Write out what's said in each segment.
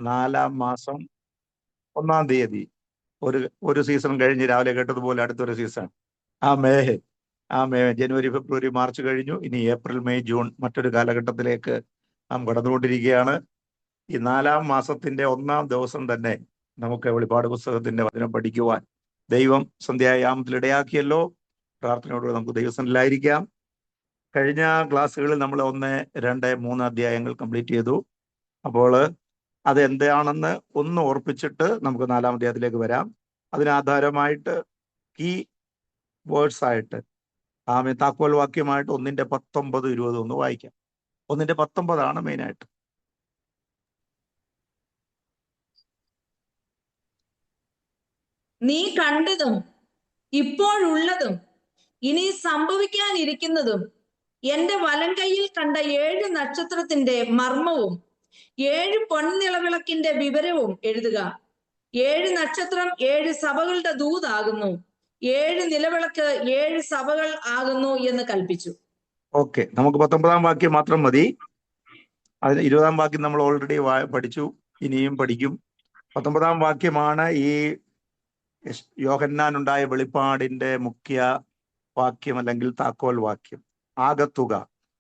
4-ാം മാസം 1-ാം തീയതി. ഒരു സീസൺ കഴിഞ്ഞ് രാവിലെ കേട്ടതുപോലെ അടുത്തൊരു സീസൺ. ജനുവരി, ഫെബ്രുവരി, മാർച്ച് കഴിഞ്ഞു. ഇനി ഏപ്രിൽ, മെയ്, ജൂൺ മറ്റൊരു കാലഘട്ടത്തിലേക്ക് നാം കടന്നുകൊണ്ടിരിക്കുകയാണ്. ഈ 4-ാം മാസത്തിന്റെ 1-ാം ദിവസം തന്നെ നമുക്ക് വെളിപ്പാട് പുസ്തകത്തിന്റെ വചനം പഠിക്കുവാൻ ദൈവം സന്ധ്യായാമത്തിൽ ഇടയാക്കിയല്ലോ. പ്രാർത്ഥനയോട് നമുക്ക് ദൈവസന്നിധിയിലായിരിക്കാം. കഴിഞ്ഞ ക്ലാസ്സുകളിൽ നമ്മൾ 1, 2, 3 അധ്യായങ്ങൾ കംപ്ലീറ്റ് ചെയ്തു. അപ്പോൾ അതെന്താണെന്ന് ഒന്ന് ഓർപ്പിച്ചിട്ട് നമുക്ക് 4-ാം അധ്യായത്തിലേക്ക് വരാം. അതിനാധാരമായിട്ട് കീ വേർഡ്സ് ആയിട്ട് താക്കോൽ വാക്യമായിട്ട് 1:19, 20 ഒന്ന് വായിക്കാം. 1:19 മെയിനായിട്ട്. നീ കണ്ടതും ഇപ്പോഴുള്ളതും ഇനി സംഭവിക്കാനിരിക്കുന്നതും എന്റെ വലം കൈയിൽ കണ്ട 7 നക്ഷത്രത്തിന്റെ മർമ്മവും 7 പൊൻനിളവിളക്കിന്റെ വിവരവും എഴുതുക. 7 നക്ഷത്രം 7 സഭകളുടെ ദൂതാകുന്നു, 7 നിലവിളക്ക് 7 സഭകൾ ആകുന്നു എന്ന് കൽപ്പിച്ചു. ഓക്കെ, നമുക്ക് 19-ാം വാക്യം മാത്രം മതി. അതിന് 20-ാം വാക്യം നമ്മൾ ഓൾറെഡി പഠിച്ചു, ഇനിയും പഠിക്കും. 19-ാം വാക്യമാണ് ഈ യോഹന്നാനുണ്ടായ വെളിപ്പാടിന്റെ മുഖ്യ വാക്യം അല്ലെങ്കിൽ താക്കോൽ വാക്യം. ആകത്തുക,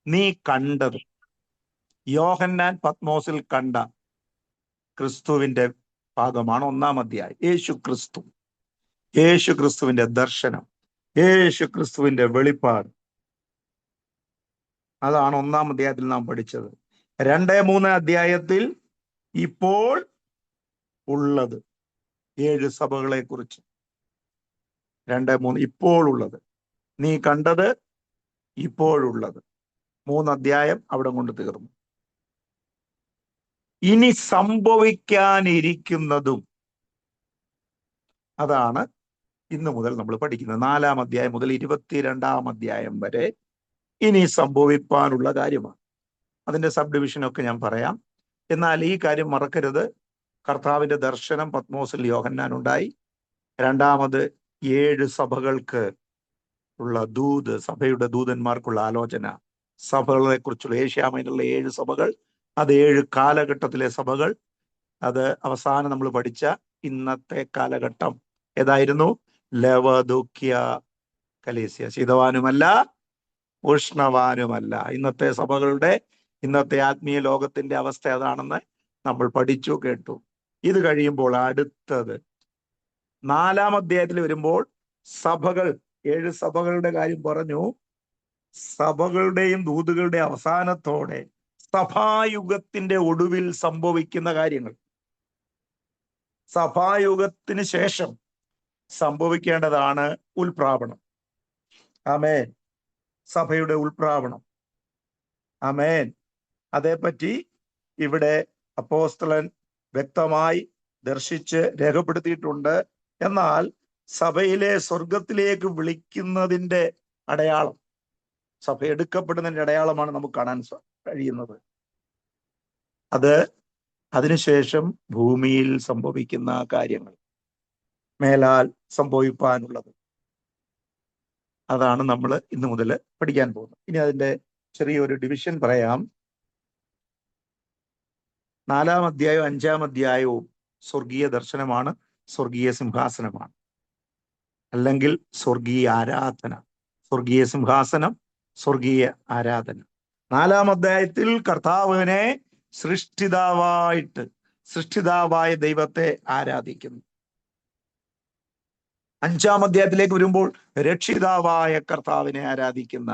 നീ കണ്ടത്. യോഹന്നാൻ പത്മോസിൽ കണ്ട ക്രിസ്തുവിന്റെ ഭാഗമാണ് 1-ാം അധ്യായം. യേശു ക്രിസ്തുവിന്റെ ദർശനം, യേശു ക്രിസ്തുവിന്റെ വെളിപ്പാട്, അതാണ് 1-ാം അധ്യായത്തിൽ നാം പഠിച്ചത്. 2, 3 അധ്യായത്തിൽ ഇപ്പോൾ ഉള്ളത് 7 സഭകളെ കുറിച്ച്. 2, 3 ഇപ്പോൾ ഉള്ളത്, നീ കണ്ടത്, ഇപ്പോഴുള്ളത്. 3 അധ്യായം അവിടെ കൊണ്ട് തീർന്നു. ഇനി സംഭവിക്കാനിരിക്കുന്നതും അതാണ് ഇന്ന് മുതൽ നമ്മൾ പഠിക്കുന്നത്. 4-ാം അധ്യായം മുതൽ 22-ാം അധ്യായം വരെ ഇനി സംഭവിപ്പാനുള്ള കാര്യമാണ്. അതിന്റെ സബ് ഡിവിഷനൊക്കെ ഞാൻ പറയാം. എന്നാൽ ഈ കാര്യം മറക്കരുത്. കർത്താവിന്റെ ദർശനം പത്മോസിൽ യോഹന്നാനുണ്ടായി. 2ാമത് 7 സഭകൾക്ക് ഉള്ള ദൂത്, സഭയുടെ ദൂതന്മാർക്കുള്ള ആലോചന, സഭകളെ കുറിച്ചുള്ള ഏഷ്യാമയിലുള്ള 7 സഭകൾ, അത് 7 കാലഘട്ടത്തിലെ സഭകൾ. അത് അവസാനം നമ്മൾ പഠിച്ച ഇന്നത്തെ കാലഘട്ടം ഏതായിരുന്നു? ലവദുക്യ കലീസിയ. ശീതവാനുമല്ല, ഉഷ്ണവാനുമല്ല. ഇന്നത്തെ സഭകളുടെ, ഇന്നത്തെ ആത്മീയ ലോകത്തിന്റെ അവസ്ഥ അതാണെന്ന് നമ്മൾ പഠിച്ചു, കേട്ടു. ഇത് കഴിയുമ്പോൾ അടുത്തത് 4-ാം അധ്യായത്തിൽ വരുമ്പോൾ സഭകൾ, 7 സഭകളുടെ കാര്യം പറഞ്ഞു. സഭകളുടെയും ദൂതുകളുടെ അവസാനത്തോടെ സഭായുഗത്തിന്റെ ഒടുവിൽ സംഭവിക്കുന്ന കാര്യങ്ങൾ, സഭായുഗത്തിന് ശേഷം സംഭവിക്കേണ്ടതാണ് ഉൽപ്രാവണം. ആമേൻ. സഭയുടെ ഉൽപ്രാവണം. ആമേൻ. അതേപ്പറ്റി ഇവിടെ അപ്പോസ്തലൻ വ്യക്തമായി ദർശിച്ച് രേഖപ്പെടുത്തിയിട്ടുണ്ട്. എന്നാൽ സഭയിലെ സ്വർഗത്തിലേക്ക് വിളിക്കുന്നതിന്റെ അടയാളം, സഭ എടുക്കപ്പെടുന്നതിന്റെ അടയാളമാണ് നമുക്ക് കാണാൻ കഴിയുന്നത്. അത് അതിനുശേഷം ഭൂമിയിൽ സംഭവിക്കുന്ന കാര്യങ്ങൾ, മേലാൽ സംഭവിപ്പാനുള്ളത്, അതാണ് നമ്മൾ ഇന്നു മുതൽ പഠിക്കാൻ പോകുന്നത്. ഇനി അതിന്റെ ചെറിയൊരു ഡിവിഷൻ പറയാം. 4-ാം അധ്യായവും 5-ാം അധ്യായവും സ്വർഗീയ ദർശനമാണ്, സ്വർഗീയ സിംഹാസനമാണ്, അല്ലെങ്കിൽ സ്വർഗീയ ആരാധന. സ്വർഗീയ സിംഹാസനം, സ്വർഗീയ ആരാധന. 4-ാം അധ്യായത്തിൽ കർത്താവിനെ സൃഷ്ടിതാവായ ദൈവത്തെ ആരാധിക്കുന്നു. 5-ാം അധ്യായത്തിലേക്ക് വരുമ്പോൾ രക്ഷിതാവായ കർത്താവിനെ ആരാധിക്കുന്ന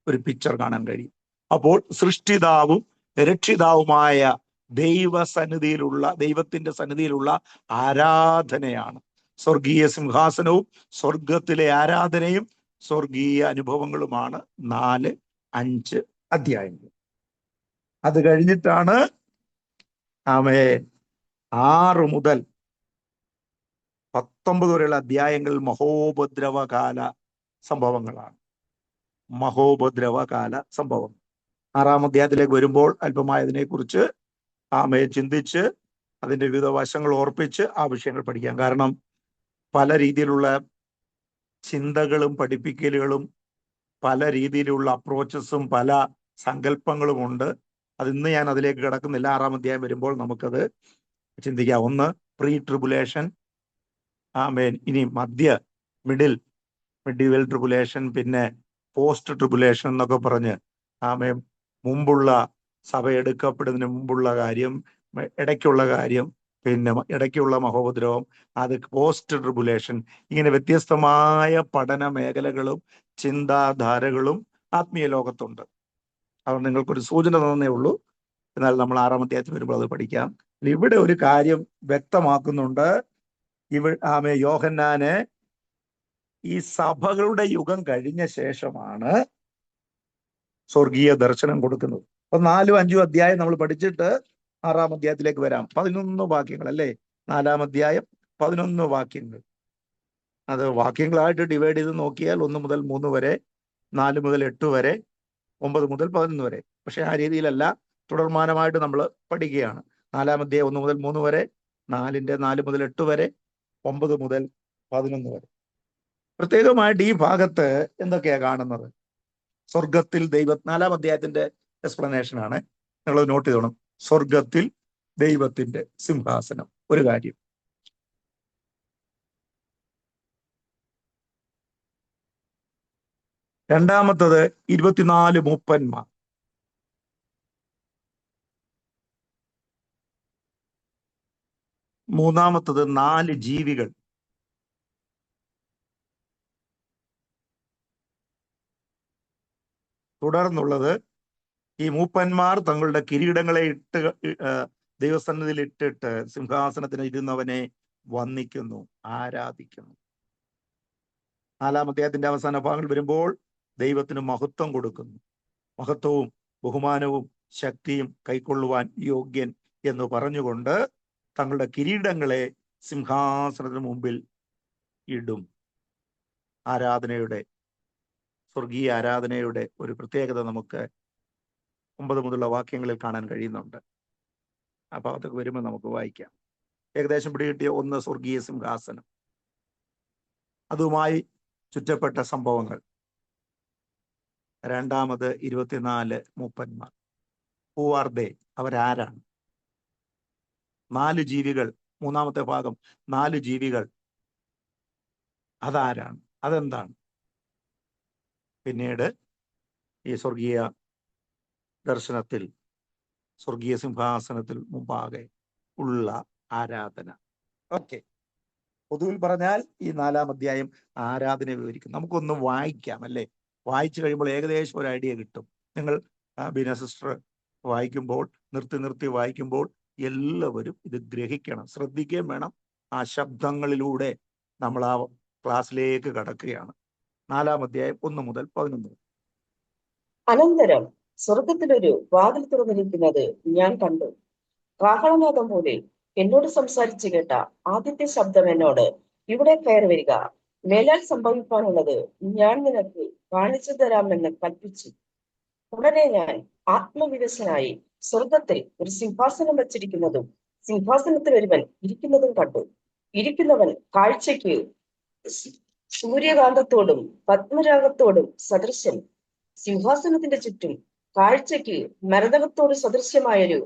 ഒരു പിക്ചർ കാണാൻ കഴിയും. അപ്പോൾ സൃഷ്ടിതാവും രക്ഷിതാവുമായ ദൈവത്തിന്റെ സന്നിധിയിലുള്ള ആരാധനയാണ്. സ്വർഗീയ സിംഹാസനവും സ്വർഗത്തിലെ ആരാധനയും സ്വർഗീയ അനുഭവങ്ങളുമാണ് 4, 5 അധ്യായങ്ങൾ. അത് കഴിഞ്ഞിട്ടാണ് 6 മുതൽ 19 വരെയുള്ള അധ്യായങ്ങൾ മഹോപദ്രവകാല സംഭവങ്ങളാണ്. മഹോപദ്രവകാല സംഭവം. 6-ാം അധ്യായത്തിലേക്ക് വരുമ്പോൾ അല്പമായതിനെ കുറിച്ച് ചിന്തിച്ച് അതിന്റെ വിവിധ വശങ്ങൾ ഓർപ്പിച്ച് ആ വിഷയങ്ങൾ പഠിക്കാം. കാരണം പല രീതിയിലുള്ള ചിന്തകളും പഠിപ്പിക്കലുകളും പല രീതിയിലുള്ള അപ്രോച്ചസും പല സങ്കല്പങ്ങളും ഉണ്ട്. അതിന്ന് ഞാൻ അതിലേക്ക് കിടക്കുന്നില്ല. 6-ാം അധ്യായം വരുമ്പോൾ നമുക്കത് ചിന്തിക്കാം. ഒന്ന് പ്രീ ട്രിബുലേഷൻ, ഇനി മിഡിവൽ ട്രിബുലേഷൻ, പിന്നെ പോസ്റ്റ് ട്രിബുലേഷൻ എന്നൊക്കെ പറഞ്ഞ് മുമ്പുള്ള സഭ എടുക്കപ്പെടുന്നതിന് മുമ്പുള്ള കാര്യം, ഇടയ്ക്കുള്ള കാര്യം, പിന്നെ ഇടയ്ക്കുള്ള മഹോപദ്രവം, അത് പോസ്റ്റ് ട്രിബുലേഷൻ. ഇങ്ങനെ വ്യത്യസ്തമായ പഠന മേഖലകളും ചിന്താധാരകളും ആത്മീയ ലോകത്തുണ്ട്. അവർ നിങ്ങൾക്കൊരു സൂചന തന്നേ ഉള്ളൂ. എന്നാൽ നമ്മൾ 6-ാം അധ്യായത്തിൽ വരുമ്പോൾ അത് പഠിക്കാം. ഇവിടെ ഒരു കാര്യം വ്യക്തമാക്കുന്നുണ്ട്. യോഹന്നാന് ഈ സഭകളുടെ യുഗം കഴിഞ്ഞ ശേഷമാണ് സ്വർഗീയ ദർശനം കൊടുക്കുന്നത്. അപ്പൊ 4-ഉം 5-ഉം അധ്യായം നമ്മൾ പഠിച്ചിട്ട് 6-ാം അധ്യായത്തിലേക്ക് വരാം. 11 വാക്യങ്ങൾ അല്ലേ? 4-ാം അധ്യായം 11 വാക്യങ്ങൾ. അത് വാക്യങ്ങളായിട്ട് ഡിവൈഡ് ചെയ്ത് നോക്കിയാൽ 1 മുതൽ 3 വരെ, 4 മുതൽ 8 വരെ, 9 മുതൽ 11 വരെ. പക്ഷെ ആ രീതിയിലല്ല, തുടർമാനമായിട്ട് നമ്മൾ പഠിക്കുകയാണ്. 4-ാം അധ്യായം 1 മുതൽ 3 വരെ, 4-ന്റെ 4 മുതൽ 8 വരെ, 9 മുതൽ 11 വരെ. പ്രത്യേകമായിട്ട് ഈ ഭാഗത്ത് എന്തൊക്കെയാ കാണുന്നത്? സ്വർഗത്തിൽ 4-ാം അധ്യായത്തിന്റെ എക്സ്പ്ലനേഷൻ ആണ്. നിങ്ങൾ നോട്ട് ചെയ്തോണം. സ്വർഗത്തിൽ ദൈവത്തിന്റെ സിംഹാസനം ഒരു കാര്യം. രണ്ടാമത്തത് 24 മൂപ്പന്മാർ. മൂന്നാമത്തത് 4 ജീവികൾ. തുടർന്നുള്ളത് ഈ മൂപ്പന്മാർ തങ്ങളുടെ കിരീടങ്ങളെ ദൈവസന്നിധിയിൽ ഇട്ടിട്ട് സിംഹാസനത്തിന് ഇരുന്നവനെ വന്ദിക്കുന്നു, ആരാധിക്കുന്നു. 4-ാം അധ്യായത്തിന്റെ അവസാന ഭാഗങ്ങൾ വരുമ്പോൾ ദൈവത്തിന് മഹത്വം കൊടുക്കുന്നു. മഹത്വവും ബഹുമാനവും ശക്തിയും കൈക്കൊള്ളുവാൻ യോഗ്യൻ എന്ന് പറഞ്ഞുകൊണ്ട് തങ്ങളുടെ കിരീടങ്ങളെ സിംഹാസനത്തിന് മുമ്പിൽ ഇടും. സ്വർഗീയ ആരാധനയുടെ ഒരു പ്രത്യേകത നമുക്ക് 9 മുതലുള്ള വാക്യങ്ങളിൽ കാണാൻ കഴിയുന്നുണ്ട്. അപ്പൊ അതൊക്കെ വരുമ്പോൾ നമുക്ക് വായിക്കാം. ഏകദേശം പിടികിട്ടിയ ഒന്ന് സ്വർഗീയ സിംഹാസനം, അതുമായി ചുറ്റപ്പെട്ട സംഭവങ്ങൾ. രണ്ടാമത് 24 മൂപ്പന്മാർ. Who are they? അവരാരാണ്? 4 ജീവികൾ. മൂന്നാമത്തെ ഭാഗം 4 ജീവികൾ. അതാരാണ്? അതെന്താണ്? പിന്നീട് ഈ സ്വർഗീയ ദർശനത്തിൽ, സ്വർഗീയ സിംഹാസനത്തിൽ മുമ്പാകെ ഉള്ള ആരാധന. ഓക്കെ, പൊതുവിൽ പറഞ്ഞാൽ ഈ 4-ാം അധ്യായം ആരാധന വിവരിക്കും. നമുക്കൊന്ന് വായിക്കാം അല്ലേ? വായിച്ചു കഴിയുമ്പോൾ ഏകദേശം ഒരു ഐഡിയ കിട്ടും. നിങ്ങൾ ബീന സിസ്റ്റർ വായിക്കുമ്പോൾ, നിർത്തി വായിക്കുമ്പോൾ എല്ലാവരും ഇത് ഗ്രഹിക്കണം, ശ്രദ്ധിക്കുകയും വേണം. ആ ശബ്ദങ്ങളിലൂടെ നമ്മൾ ആ ക്ലാസ്സിലേക്ക് കടക്കുകയാണ്. 4-ാം അധ്യായം 1 മുതൽ 11. അനന്തരം സ്വർഗത്തിലൊരു വാതിൽ തുറന്നിരിക്കുന്നത് ഞാൻ കണ്ടു. കാഹളനാദം പോലെ എന്നോട് സംസാരിച്ചു കേട്ട ആദ്യത്തെ ശബ്ദം എന്നോട്, ഇവിടെ കയറി വരിക, മേലാൽ സംഭവിക്കാനുള്ളത് ഞാൻ നിനക്ക് കാണിച്ചു തരാമെന്ന് കൽപ്പിച്ചു. ഉടനെ ഞാൻ ആത്മവിവശനായി സ്വർഗത്തിൽ ഒരു സിംഹാസനം വച്ചിരിക്കുന്നതും സിംഹാസനത്തിൽ ഒരുവൻ ഇരിക്കുന്നതും കണ്ടു. ഇരിക്കുന്നവൻ കാഴ്ചയ്ക്ക് സൂര്യകാന്തത്തോടും പത്മരാഗത്തോടും സദൃശൻ. സിംഹാസനത്തിന്റെ ചുറ്റും കാഴ്ചയ്ക്ക് മരതകത്തോട് സദൃശ്യമായൊരു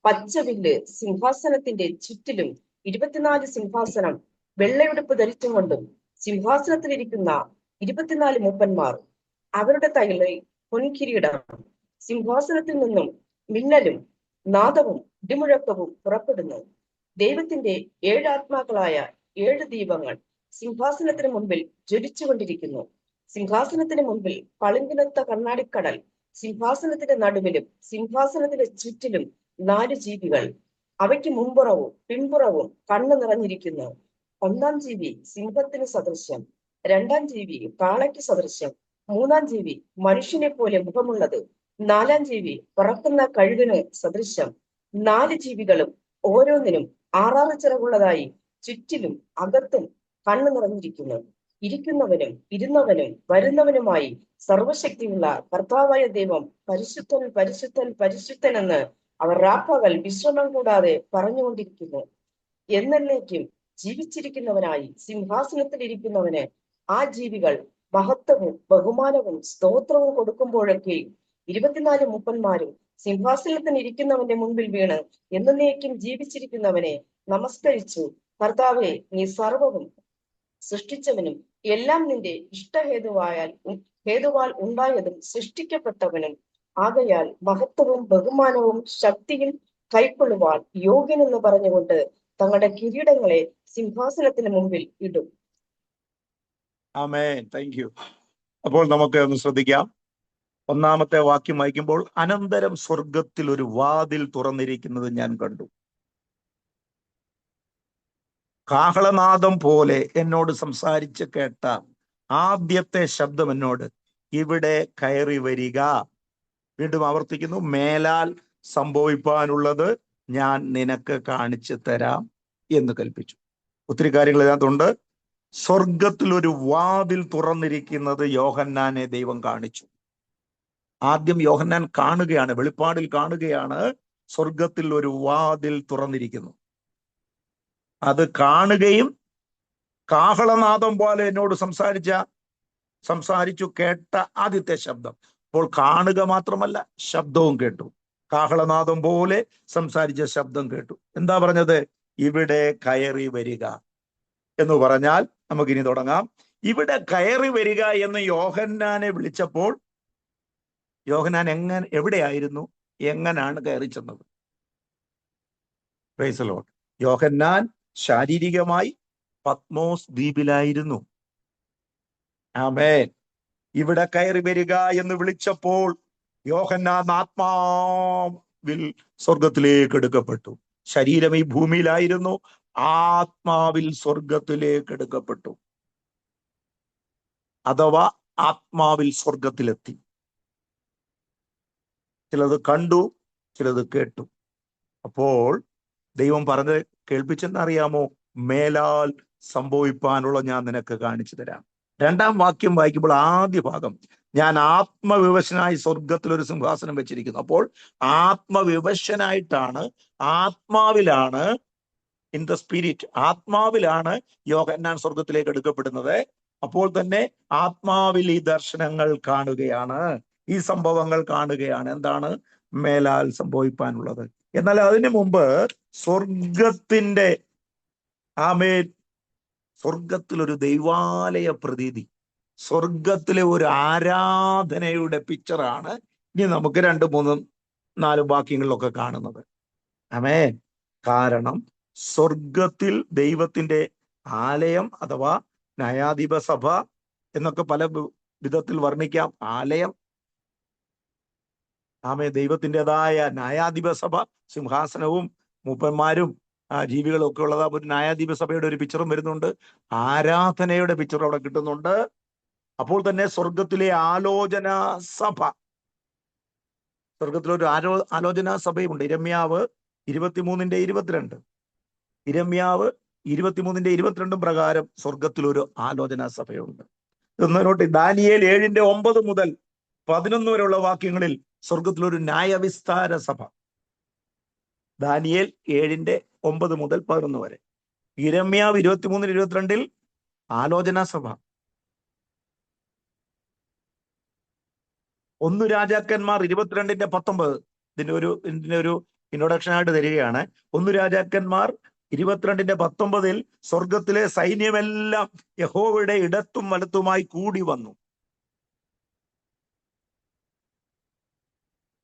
പച്ചവില്ല്. സിംഹാസനത്തിന്റെ ചുറ്റിലും 24 സിംഹാസനം വെള്ളയുടുപ്പ് ധരിച്ചും കൊണ്ടും സിംഹാസനത്തിലിരിക്കുന്ന 24 മൂപ്പന്മാർ. അവരുടെ തലയിൽ പൊൻകിരീടം. സിംഹാസനത്തിൽ നിന്നും മിന്നലും നാദവും ഇടിമുഴക്കവും പുറപ്പെടുന്നു. ദൈവത്തിന്റെ 7 ആത്മാക്കളായ 7 ദീപങ്ങൾ സിംഹാസനത്തിന് മുൻപിൽ ജ്വലിച്ചുകൊണ്ടിരിക്കുന്നു. സിംഹാസനത്തിന് മുൻപിൽ പളുങ്കിനൊത്ത കണ്ണാടിക്കടൽ. സിംഹാസനത്തിന്റെ നടുവിലും സിംഹാസനത്തിന്റെ ചുറ്റിലും 4 ജീവികൾ. അവയ്ക്ക് മുമ്പുറവും പിൻപുറവും കണ്ണു നിറഞ്ഞിരിക്കുന്നു. 1-ാം ജീവി സിംഹത്തിന് സദൃശ്യം, 2-ാം ജീവി കാളയ്ക്ക് സദൃശ്യം, 3-ാം ജീവി മനുഷ്യനെ പോലെ മുഖമുള്ളത്, 4-ാം ജീവി പറക്കുന്ന കഴുകന് സദൃശ്യം. 4 ജീവികളും ഓരോന്നിനും 6 ചിറകുള്ളതായി ചുറ്റിലും അകത്തും കണ്ണു നിറഞ്ഞിരിക്കുന്നു. ഇരിക്കുന്നവനും ഇരുന്നവനും വരുന്നവനുമായി സർവശക്തിയുള്ള കർത്താവായ ദൈവം പരിശുദ്ധൻ പരിശുദ്ധൻ പരിശുദ്ധൻ എന്ന് അവർ രാപ്പകൽ വിശ്രമം കൂടാതെ പറഞ്ഞുകൊണ്ടിരിക്കുന്നു. എന്നേക്കും ജീവിച്ചിരിക്കുന്നവനായി സിംഹാസനത്തിൽ ഇരിക്കുന്നവന് ആ ജീവികൾ മഹത്വവും ബഹുമാനവും സ്തോത്രവും കൊടുക്കുമ്പോഴൊക്കെ 24 മൂപ്പന്മാരും സിംഹാസനത്തിന് ഇരിക്കുന്നവന്റെ മുൻപിൽ വീണ് എന്നേക്കും ജീവിച്ചിരിക്കുന്നവനെ നമസ്കരിച്ചു, കർത്താവെ, നീ സർവവും സൃഷ്ടിച്ചവനും എല്ലാം നിന്റെ ഹേതുവാൽ ഉണ്ടായതും സൃഷ്ടിക്കപ്പെട്ടവനും ആകയാൽ മഹത്വവും ബഹുമാനവും ശക്തിയും കൈക്കൊള്ളുവാൻ യോഗ്യനെന്ന് പറഞ്ഞുകൊണ്ട് തങ്ങളുടെ കിരീടങ്ങളെ സിംഹാസനത്തിന് മുമ്പിൽ ഇടും. ആമേൻ. Thank you. അപ്പോൾ നമുക്ക് ഒന്ന് ശ്രദ്ധിക്കാം. ഒന്നാമത്തെ വാക്യം വായിക്കുമ്പോൾ, അനന്തരം സ്വർഗത്തിൽ ഒരു വാതിൽ തുറന്നിരിക്കുന്നത് ഞാൻ കണ്ടു. കാഹളനാദം പോലെ എന്നോട് സംസാരിച്ച് കേട്ട ആദ്യത്തെ ശബ്ദം എന്നോട്, ഇവിടെ കയറി വരിക. വീണ്ടും ആവർത്തിക്കുന്നു, മേലാൽ സംഭവിപ്പാനുള്ളത് ഞാൻ നിനക്ക് കാണിച്ചു തരാം എന്ന് കൽപ്പിച്ചു. ഒത്തിരി കാര്യങ്ങൾ ഇതിനകത്തുണ്ട്. സ്വർഗത്തിൽ ഒരു വാതിൽ തുറന്നിരിക്കുന്നത് യോഹന്നാനെ ദൈവം കാണിച്ചു. ആദ്യം യോഹന്നാൻ കാണുകയാണ്, വെളിപ്പാടിൽ കാണുകയാണ്, സ്വർഗത്തിൽ ഒരു വാതിൽ തുറന്നിരിക്കുന്നു. അത് കാണുകയും കാഹളനാദം പോലെ എന്നോട് സംസാരിച്ചു കേട്ട ആദ്യത്തെ ശബ്ദം. അപ്പോൾ കാണുക മാത്രമല്ല, ശബ്ദവും കേട്ടു. കാഹളനാദം പോലെ സംസാരിച്ച ശബ്ദം കേട്ടു. എന്താ പറഞ്ഞത്? ഇവിടെ കയറി വരിക എന്ന് പറഞ്ഞാൽ നമുക്കിനി തുടങ്ങാം. ഇവിടെ കയറി വരിക എന്ന് യോഹന്നാനെ വിളിച്ചപ്പോൾ യോഹന്നാൻ എവിടെയായിരുന്നു? എങ്ങനാണ് കയറി ചെന്നത്? Price the Lord. യോഹന്നാൻ ശാരീരികമായി പത്മോസ് ദ്വീപിലായിരുന്നു. ആമേൻ. ഇവിടെ കയറി വരിക എന്ന് വിളിച്ചപ്പോൾ യോഹന്നാൻ ആത്മാവിൽ സ്വർഗത്തിലേക്ക് എടുക്കപ്പെട്ടു. ശരീരം ഈ ഭൂമിയിലായിരുന്നു, ആത്മാവിൽ സ്വർഗത്തിലേക്ക് എടുക്കപ്പെട്ടു. അഥവാ ആത്മാവിൽ സ്വർഗത്തിലെത്തി. ചിലത് കണ്ടു, ചിലത് കേട്ടു. അപ്പോൾ ദൈവം പറഞ്ഞത് കേൾപ്പിച്ചെന്നറിയാമോ? മേലാൽ സംഭവിപ്പാനുള്ള ഞാൻ നിനക്ക് കാണിച്ചു തരാം. രണ്ടാം വാക്യം വായിക്കുമ്പോൾ ആദ്യ ഭാഗം, ഞാൻ ആത്മവിവശനായി സ്വർഗത്തിൽ ഒരു സിംഹാസനം വെച്ചിരിക്കുന്നു. അപ്പോൾ ആത്മവിവശനായിട്ടാണ്, ആത്മാവിലാണ്, ഇൻ ദ സ്പിരിറ്റ്, ആത്മാവിലാണ് യോഹന്നാൻ സ്വർഗത്തിലേക്ക് എടുക്കപ്പെടുന്നത്. അപ്പോൾ തന്നെ ആത്മാവിൽ ഈ ദർശനങ്ങൾ കാണുകയാണ്, ഈ സംഭവങ്ങൾ കാണുകയാണ്. എന്താണ്? മേലാൽ സംഭവിപ്പാനുള്ളത്. എന്നാൽ അതിനു മുമ്പ് സ്വർഗത്തിന്റെ സ്വർഗത്തിലൊരു ദൈവാലയ പ്രതീതി, സ്വർഗത്തിലെ ഒരു ആരാധനയുടെ പിക്ചറാണ് ഇനി നമുക്ക് 2, 3, 4 വാക്യങ്ങളിലൊക്കെ കാണുന്നത്. ആമേൻ. കാരണം സ്വർഗത്തിൽ ദൈവത്തിന്റെ ആലയം അഥവാ ന്യായാധിപ സഭ എന്നൊക്കെ പല വിധത്തിൽ വർണ്ണിക്കാം. ആലയം, ദൈവത്തിൻ്റെതായ ന്യായാധിപ സഭ, സിംഹാസനവും മൂപ്പന്മാരും ജീവികളും ഒക്കെ ഉള്ളത്. ഒരു ന്യായാധിപ സഭയുടെ ഒരു പിക്ചറും വരുന്നുണ്ട്, ആരാധനയുടെ പിക്ചറും അവിടെ കിട്ടുന്നുണ്ട്. അപ്പോൾ തന്നെ സ്വർഗത്തിലെ ആലോചനാ സഭ, സ്വർഗത്തിലൊരു ആലോചനാ സഭയുണ്ട്. ഇരമ്യാവ് 23:22, ഇരമ്യാവ് 23:22 പ്രകാരം സ്വർഗത്തിലൊരു ആലോചനാ സഭയുണ്ട്. ഇതൊന്നോട്ട് ദാനിയേൽ 7:9 മുതൽ 11 വരെയുള്ള വാക്യങ്ങളിൽ സ്വർഗത്തിലൊരു ന്യായവിസ്താര സഭ. ദാനിയേൽ 7:9 മുതൽ 11 വരെ. ഇരമ്യാവ് 23:22 ആലോചനാ സഭ. 1 രാജാക്കന്മാർ 22:19 ഇതിന്റെ ഒരു ഇൻട്രൊഡക്ഷൻ ആയിട്ട് തരികയാണ്. 1 രാജാക്കന്മാർ 22:19 സ്വർഗത്തിലെ സൈന്യമെല്ലാം യഹോവയുടെ ഇടത്തും വലത്തുമായി കൂടി വന്നു.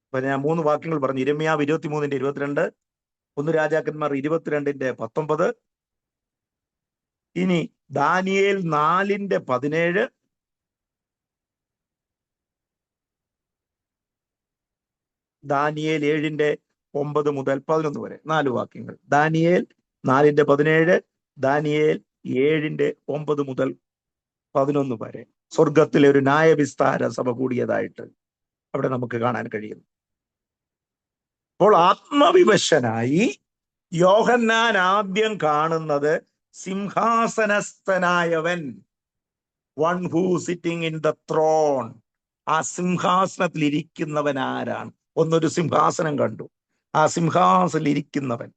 അപ്പൊ ഞാൻ 3 വാക്യങ്ങൾ പറഞ്ഞു. ഇരമ്യാവ് 23:22, 1 രാജാക്കന്മാർ 22:19, ഇനി ദാനിയേൽ 4:17, ദാനിയേൽ 7:9 മുതൽ 11 വരെ 4 വാക്യങ്ങൾ. ദാനിയേൽ 4:17, ദാനിയേൽ 7:9 മുതൽ 11 വരെ സ്വർഗത്തിലെ ഒരു ന്യായവിസ്താര സഭ കൂടിയതായിട്ട് അവിടെ നമുക്ക് കാണാൻ കഴിയും. അപ്പോൾ ആത്മവിവശനായി യോഹന്നാൻ ആദ്യം കാണുന്നത് സിംഹാസനസ്ഥനായവൻ, one who sitting in the throne. ആ സിംഹാസനത്തിൽ ഇരിക്കുന്നവൻ ആരാണ്? ഒന്നൊരു സിംഹാസനം കണ്ടു, ആ സിംഹാസനത്തിൽ ഇരിക്കുന്നവൻ.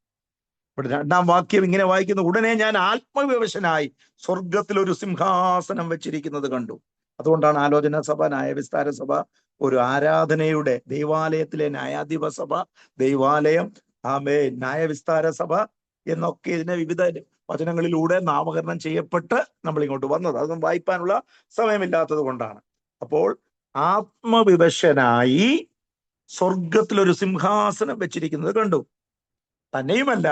ഇവിടെ 2-ാം വാക്യം ഇങ്ങനെ വായിക്കുന്നു, ഉടനെ ഞാൻ ആത്മവിവശനായി സ്വർഗത്തിൽ ഒരു സിംഹാസനം വെച്ചിരിക്കുന്നത് കണ്ടു. അതുകൊണ്ടാണ് ആലോചന സഭ, ന്യായവിസ്താര സഭ ഒരു ആരാധനയുടെ, ദൈവാലയത്തിലെ ന്യായാധിപ സഭ, ദൈവാലയം, ന്യായവിസ്താര സഭ എന്നൊക്കെ ഇതിനെ വിവിധ വചനങ്ങളിലൂടെ നാമകരണം ചെയ്യപ്പെട്ട് നമ്മൾ ഇങ്ങോട്ട് വന്നത്. അതൊന്നും വായിക്കാനുള്ള സമയമില്ലാത്തത് കൊണ്ടാണ്. അപ്പോൾ ആത്മവിവശനായി സ്വർഗത്തിലൊരു സിംഹാസനം വെച്ചിരിക്കുന്നത് കണ്ടു. തന്നെയുമല്ല,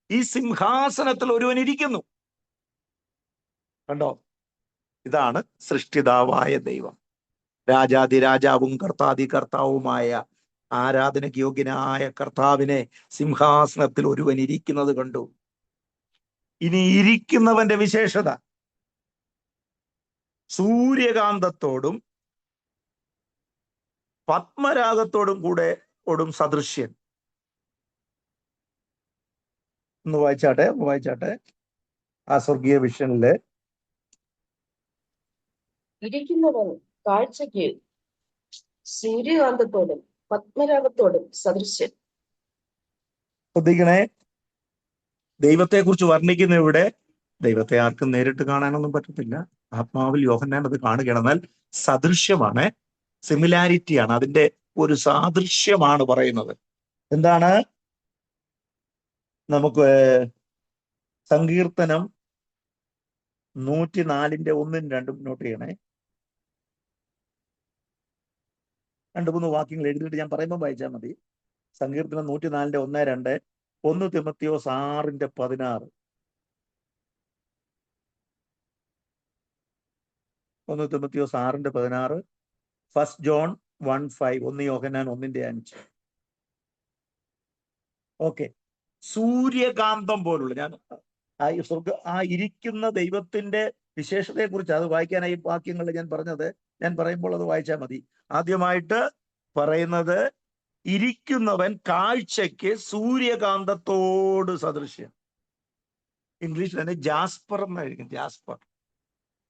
ഈ സിംഹാസനത്തിൽ ഒരുവൻ ഇരിക്കുന്നു. കണ്ടോ? ഇതാണ് സൃഷ്ടിതാവായ ദൈവം, രാജാതിരാജാവും കർത്താതി കർത്താവുമായ ആരാധനയ്ക്ക് യോഗ്യനായ കർത്താവിനെ സിംഹാസനത്തിൽ ഒരുവൻ ഇരിക്കുന്നത് കണ്ടു. ഇനി ഇരിക്കുന്നവന്റെ വിശേഷത സൂര്യകാന്തത്തോടും പത്മരാഗത്തോടും കൂടെ സദൃശ്യൻ. ഒന്ന് വായിച്ചാട്ടെ ആ സ്വർഗീയ വിഷനില്. ഇരിക്കുന്നവൻ കാഴ്ചയ്ക്ക് സൂര്യകാന്തത്തോടും പത്മരാഗത്തോടും സദൃശ്യൻ. ശ്രദ്ധിക്കണേ, ദൈവത്തെ കുറിച്ച് വർണ്ണിക്കുന്ന ഇവിടെ ദൈവത്തെ ആർക്കും നേരിട്ട് കാണാനൊന്നും പറ്റത്തില്ല. ആത്മാവിൽ യോഹന്നാൻ അത് കാണുകയാണ്. എന്നാൽ സദൃശ്യമാണ്, സിമിലാരിറ്റിയാണ്, അതിന്റെ ഒരു സാദൃശ്യമാണ് പറയുന്നത്. എന്താണ്? നമുക്ക് സങ്കീർത്തനം 104 1-2 നോട്ട് ചെയ്യണേ. 2-3 വാക്യങ്ങൾ എഴുതിയിട്ട് ഞാൻ പറയുമ്പോൾ വായിച്ചാൽ മതി. സങ്കീർത്തനം 104 1-2, 1 തിമോത്തിയോസ് 6:16, 1 തിമോത്തിയോസ് 6:16, 1 ജോൺ 1:5, 1 യോഹന്നാൻ 1:5. ഓക്കെ, സൂര്യകാന്തം പോലുള്ള, ഞാൻ ആ ഇരിക്കുന്ന ദൈവത്തിന്റെ വിശേഷതയെ കുറിച്ച് അത് വായിക്കാനായി വാക്യങ്ങൾ ഞാൻ പറഞ്ഞത്, ഞാൻ പറയുമ്പോൾ അത് വായിച്ചാൽ മതി. ആദ്യമായിട്ട് പറയുന്നത്, ഇരിക്കുന്നവൻ കാഴ്ചയ്ക്ക് സൂര്യകാന്തത്തോട് സദൃശ്യം. ഇംഗ്ലീഷിൽ തന്നെ ജാസ്പർ എന്നായിരിക്കും. ജാസ്പർ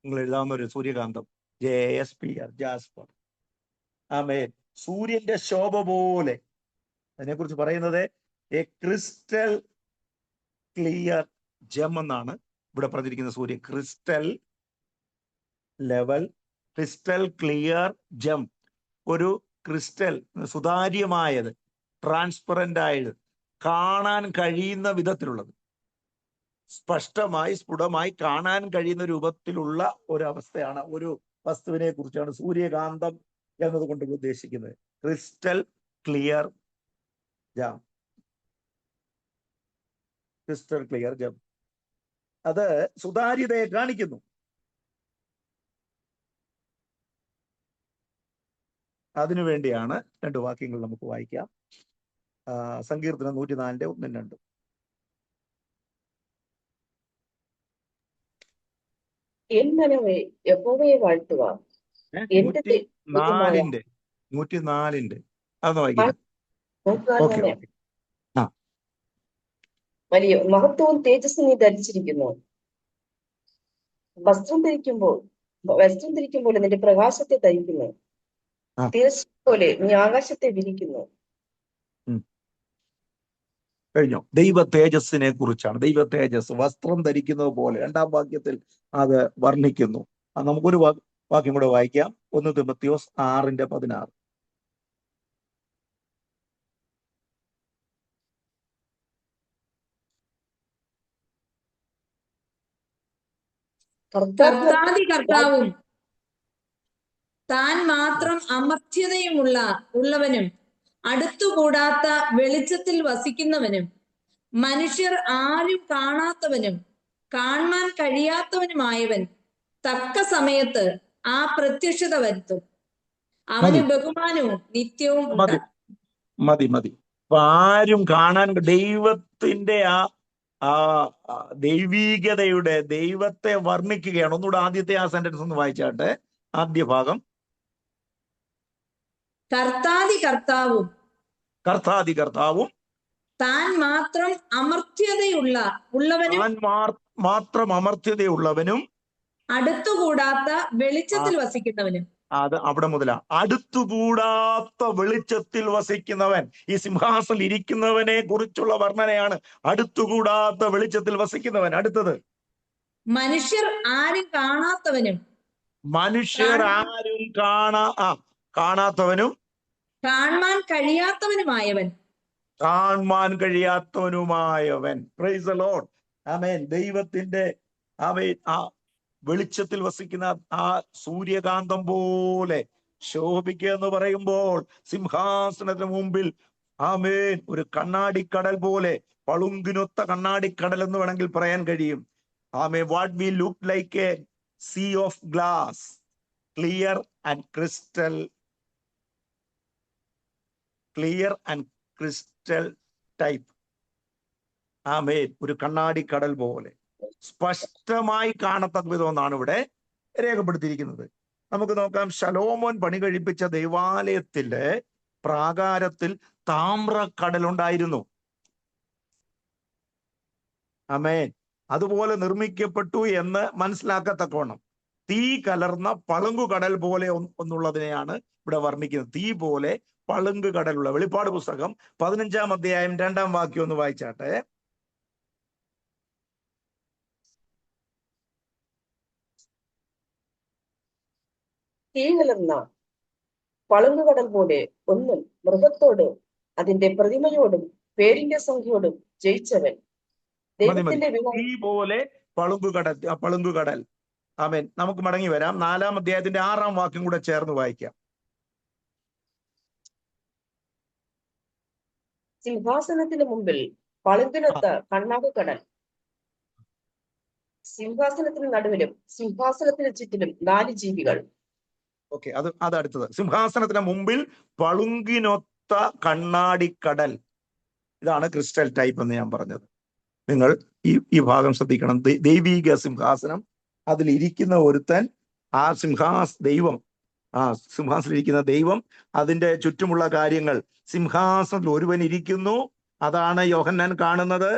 നിങ്ങൾ എഴുതാവുന്ന ഒരു സൂര്യകാന്തം, JASPR, ജാസ്പർ. ആമേൻ. സൂര്യന്റെ ശോഭ പോലെ. അതിനെക്കുറിച്ച് പറയുന്നത് എ ക്രിസ്റ്റൽ ക്ലിയർ ജം എന്നാണ് ഇവിടെ പറഞ്ഞിരിക്കുന്ന. സൂര്യൻ ക്രിസ്റ്റൽ ലെവൽ, ക്രിസ്റ്റൽ ക്ലിയർ ജം, ഒരു ക്രിസ്റ്റൽ, സുതാര്യമായത്, ട്രാൻസ്പെറന്റ് ആയത്, കാണാൻ കഴിയുന്ന വിധത്തിലുള്ളത്, സ്പഷ്ടമായി സ്ഫുടമായി കാണാൻ കഴിയുന്ന രൂപത്തിലുള്ള ഒരവസ്ഥയാണ്, ഒരു വസ്തുവിനെ കുറിച്ചാണ് സൂര്യകാന്തം എന്നതുകൊണ്ട് ഉദ്ദേശിക്കുന്നത്. ക്രിസ്റ്റൽ ക്ലിയർ ജം, ക്രിസ്റ്റൽ ക്ലിയർ ജം, അത് സുതാര്യതയെ കാണിക്കുന്നു. അതിനുവേണ്ടിയാണ് 2 വാക്യങ്ങൾ നമുക്ക് വായിക്കാം. സങ്കീർത്തനം 104 1-2. എൻ മനമേ യഹോവയെ വാഴ്ത്തുക. 104 അതൊന്ന് വായിക്കാം. ഓക്കെ. വലിയ മഹത്വവും തേജസ്സും നീ ധരിച്ചിരിക്കുന്നു. വസ്ത്രം ധരിക്കുമ്പോൾ നിന്റെ പ്രകാശത്തെ ധരിക്കുന്നു. തീർച്ച പോലെ നീ ആകാശത്തെ വിരിക്കുന്നു. കഴിഞ്ഞോ? ദൈവ തേജസ്സിനെ കുറിച്ചാണ്. ദൈവ തേജസ് വസ്ത്രം ധരിക്കുന്നത് പോലെ 2-ാം വാക്യത്തിൽ അത് വർണ്ണിക്കുന്നു. നമുക്കൊരു വാക്യം കൂടെ വായിക്കാം. 1 തിമോത്തിയോസ് 6:16. കർത്താവും താൻ മാത്രം ഉള്ളവനും അടുത്തുകൂടാത്ത വെളിച്ചത്തിൽ വസിക്കുന്നവനും മനുഷ്യർ ആരും കാണാത്തവനും കാണാൻ കഴിയാത്തവനുമായവൻ തക്ക സമയത്ത് ആ പ്രത്യക്ഷത വരുത്തും. അവന് ബഹുമാനവും നിത്യവും ഉണ്ട്. മതി. അപ്പൊ ആരും കാണാൻ, ദൈവത്തിന്റെ ആ ദൈവീകതയുടെ, ദൈവത്തെ വർണ്ണിക്കുകയാണ്. ഒന്നുകൂടെ ആദ്യത്തെ ആ സെന്റൻസ് ഒന്ന് വായിച്ചാട്ടെ. ആദ്യ ഭാഗം, കർത്താവും താൻ മാത്രം അമർത്യതയുള്ളവനും അടുത്തുകൂടാത്ത വെളിച്ചത്തിൽ വസിക്കുന്നവനും. അത് അവിടെ മുതലാ. അടുത്തുകൂടാത്ത വെളിച്ചത്തിൽ വസിക്കുന്നവൻ. ഈ സിംഹാസനം ഇരിക്കുന്നവനെ കുറിച്ചുള്ള വർണ്ണനയാണ്. അടുത്തുകൂടാത്ത വെളിച്ചത്തിൽ വസിക്കുന്നവൻ. അടുത്തത്, മനുഷ്യർ ആരും കാണാത്തവനും മനുഷ്യർ ആരും കാണാത്തവനും കാണാൻ കഴിയാത്തവനുമായവൻ. കാണാൻ കഴിയാത്തവനുമായവൻ. Praise the lord. ആമേൻ. ദൈവത്തിന്റെ ആ വെളിച്ചത്തിൽ വസിക്കുന്ന ആ സൂര്യകാന്തം പോലെ ശോഭിക്കുക എന്ന് പറയുമ്പോൾ സിംഹാസനത്തിന് മുമ്പിൽ ആമേൻ ഒരു കണ്ണാടിക്കടൽ പോലെ, പളുങ്കിനൊത്ത കണ്ണാടിക്കടൽ എന്ന് വേണമെങ്കിൽ പറയാൻ കഴിയും. ആമേൻ. What we look like a sea of glass, clear and crystal type. ആമേൻ. ഒരു കണ്ണാടിക്കടൽ പോലെ സ്പഷ്ടമായി കാണത്തക്ക വിധമെന്നാണ് ഇവിടെ രേഖപ്പെടുത്തിയിരിക്കുന്നത്. നമുക്ക് നോക്കാം. ശലോമോൻ പണി കഴിപ്പിച്ച ദൈവാലയത്തിന്റെ പ്രാകാരത്തിൽ താമ്രക്കടലുണ്ടായിരുന്നു. ആമേൻ. അതുപോലെ നിർമ്മിക്കപ്പെട്ടു എന്ന് മനസ്സിലാക്കത്തക്കവണ്ണം തീ കലർന്ന പളുങ്കുകടൽ പോലെ ഒന്നുള്ളതിനെയാണ് ഇവിടെ വർണ്ണിക്കുന്നത്. തീ പോലെ പളുങ്കുകടലുള്ള. വെളിപ്പാട് പുസ്തകം 15-ാം അധ്യായം 2-ാം വാക്യം ഒന്ന് വായിച്ചാട്ടെ. തീ കലർന്ന പളുങ്കുകടൽ പോലെ ഒന്നും മൃഗത്തോടും അതിന്റെ പ്രതിമയോടും പേരിന്റെ സംഖ്യയോടും ജയിച്ചവൻ. ദൈവത്തിന്റെ തീ പോലെ പളുങ്കുകടൽ. ആമേൻ. നമുക്ക് മടങ്ങി വരാം. 4-ാം അധ്യായത്തിന്റെ 6-ാം വാക്യം കൂടെ ചേർന്ന് വായിക്കാം. സിംഹാസനത്തിന് മുമ്പിൽ പളുങ്കിനൊത്ത കണ്ണാടിക്കടൽ, സിംഹാസനത്തിന് നടുവിലും സിംഹാസനത്തിന് ചുറ്റിലും 4 ജീവികൾ. ഓക്കെ, അത് അടുത്തത്. സിംഹാസനത്തിന് മുമ്പിൽ പളുങ്കിനൊത്ത കണ്ണാടിക്കടൽ. ഇതാണ് ക്രിസ്റ്റൽ ടൈപ്പ് എന്ന് ഞാൻ പറഞ്ഞത്. നിങ്ങൾ ഈ ഭാഗം ശ്രദ്ധിക്കണം. ദൈവീക സിംഹാസനം, അതിലിരിക്കുന്ന ഒരുത്തൻ, ആ സിംഹാസനത്തിലിരിക്കുന്ന ദൈവം, അതിന്റെ ചുറ്റുമുള്ള കാര്യങ്ങൾ. സിംഹാസനത്തിൽ ഒരുവൻ ഇരിക്കുന്നു. അതാണ് യോഹന്നാൻ കാണുന്നത്.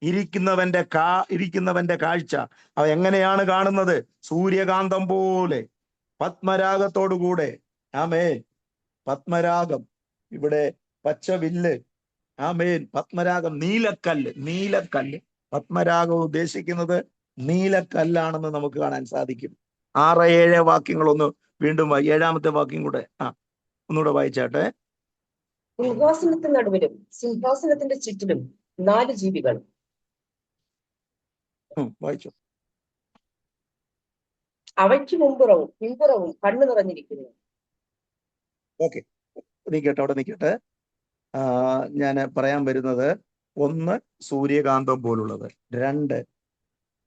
ഇരിക്കുന്നവന്റെ കാഴ്ച അവ എങ്ങനെയാണ് കാണുന്നത്? സൂര്യകാന്തം പോലെ പത്മരാഗത്തോടുകൂടെ. ആമേൻ. പത്മരാഗം, ഇവിടെ പച്ചവില്ല്. ആമേൻ. പത്മരാഗം, നീലക്കല്ല്. പത്മരാഗം ഉദ്ദേശിക്കുന്നത് നീലക്കല്ലാണെന്ന് നമുക്ക് കാണാൻ സാധിക്കും. 6-7 വാക്യങ്ങളൊന്ന് വീണ്ടും 7-ാമത്തെ വാക്യം കൂടെ ഒന്നുകൂടെ വായിച്ചാട്ടെ. സിംഹാസനത്തിന് നടുവിലും സിംഹാസനത്തിന്റെ ചുറ്റിലും 4 ജീവികൾ. വായിച്ചു. അവയ്ക്ക് മുമ്പുറവും പിമ്പുറവും കണ്ണു നിറഞ്ഞിരിക്കുന്നു. ഓക്കെ, അവിടെ നിൽക്കട്ടെ. ഞാൻ പറയാൻ വരുന്നത്, 1 സൂര്യകാന്തം പോലുള്ളത്, 2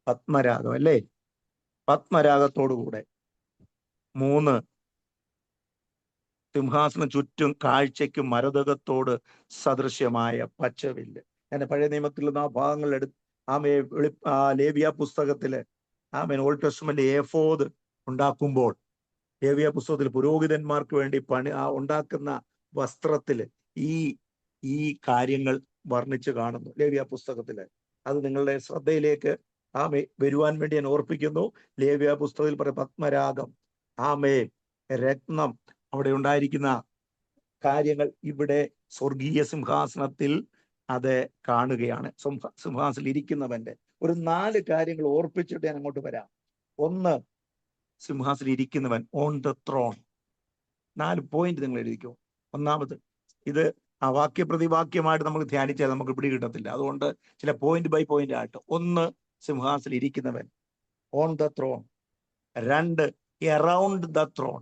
പത്മരാഗം, അല്ലേ? പത്മരാഗത്തോടുകൂടെ. 3 സിംഹാസനം ചുറ്റും കാഴ്ചയ്ക്കും മരതകത്തോട് സദൃശ്യമായ പച്ചവില്ല്. എന്റെ പഴയ നിയമത്തിലുള്ള ആ ഭാഗങ്ങൾ ലേവ്യ പുസ്തകത്തില് ഓൾഡ് ടെസ്റ്റ്മെന്റ് ഏഫോദ് ഉണ്ടാക്കുമ്പോൾ, ലേവ്യ പുസ്തകത്തിൽ പുരോഹിതന്മാർക്ക് വേണ്ടി ഉണ്ടാക്കുന്ന വസ്ത്രത്തില് ഈ കാര്യങ്ങൾ വർണ്ണിച്ചു കാണുന്നു ലേവ്യ പുസ്തകത്തില്. അത് നിങ്ങളുടെ ശ്രദ്ധയിലേക്ക് വരുവാൻ വേണ്ടി ഞാൻ ഓർപ്പിക്കുന്നു. ലേവ്യ പുസ്തകത്തിൽ പറയും പത്മരാഗം, രത്നം, അവിടെ ഉണ്ടായിരിക്കുന്ന കാര്യങ്ങൾ ഇവിടെ സ്വർഗീയ സിംഹാസനത്തിൽ അത് കാണുകയാണ്. സിംഹാസനത്തിൽ ഇരിക്കുന്നവന്റെ ഒരു 4 കാര്യങ്ങൾ ഓർപ്പിച്ചിട്ട് ഞാൻ അങ്ങോട്ട് വരാം. 1, സിംഹാസനത്തിൽ ഇരിക്കുന്നവൻ, ഓൺ ദ ത്രോൺ. 4 പോയിന്റ് നിങ്ങൾ എഴുതിക്കോ. ഒന്നാമത്, ഇത് വാക്യപ്രതിവാക്യമായിട്ട് നമുക്ക് ധ്യാനിച്ചാൽ നമുക്ക് പിടി കിട്ടത്തില്ല. അതുകൊണ്ട് ചില പോയിന്റ് ബൈ പോയിന്റ് ആയിട്ട്. 1, സിംഹാസനത്തിൽ ഇരിക്കുന്നവൻ, on the throne. 2, around the throne,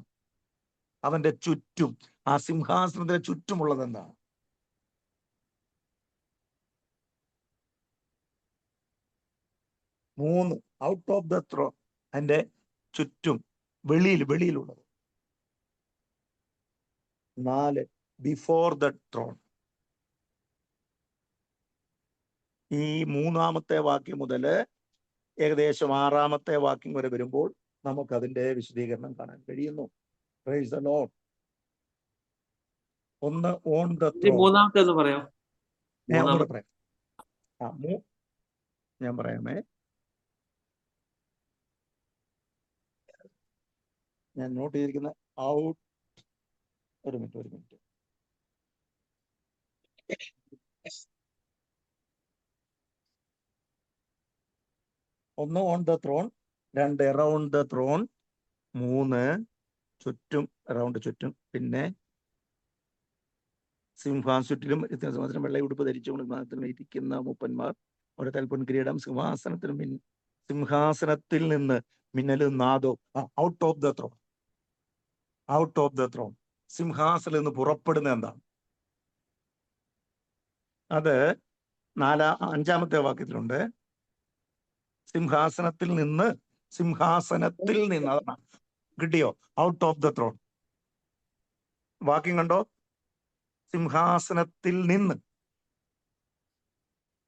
അവന്റെ ചുറ്റും, ആ സിംഹാസനത്തിന് ചുറ്റുമുള്ളത് എന്താണ്? 3, ഔട്ട് ഓഫ് ദ ത്രോൺ, അതിന്റെ ചുറ്റും, വെളിയിലുള്ളത്. 4, ബിഫോർ ദ ട്രോൺ. ഈ 3-ാമത്തെ വാക്യം മുതൽ ഏകദേശം 6-ാമത്തെ വാക്യം വരെ വരുമ്പോൾ നമുക്കതിന്റെ വിശദീകരണം കാണാൻ കഴിയുന്നു. Price the Lord. 1, on the thrown. മൂന്നാമത്തെ ഒന്ന് പറയാം. ഞാൻ പറയാമേ. ഞാൻ നോട്ട് ചെയ്തിരിക്കുന്ന ഔട്ട്. ഒരു minute. 1, on the throne. 2, around the thrown. 3 ചുറ്റും റൗണ്ട് ചുറ്റും, പിന്നെ സിംഹാസനത്തിലും വെള്ള ഉടുപ്പ് ധരിച്ചുകൊണ്ട് സിംഹാസനത്തിൽ ഇരിക്കുന്ന മൂപ്പന്മാർ ഓരോ പൊൻകിരീടം സിംഹാസനത്തിൽ നിന്ന് മിന്നലും നാദവും out of the throne, out of the throne, സിംഹാസനത്തിൽ നിന്ന് പുറപ്പെടുന്ന എന്താണ്? അത് 5-ാമത്തെ വാക്യത്തിലുണ്ട്. സിംഹാസനത്തിൽ നിന്ന് അതാണ് കിട്ടിയോ? Out of the thrown. വാക്യം കണ്ടോ? സിംഹാസനത്തിൽ നിന്ന്.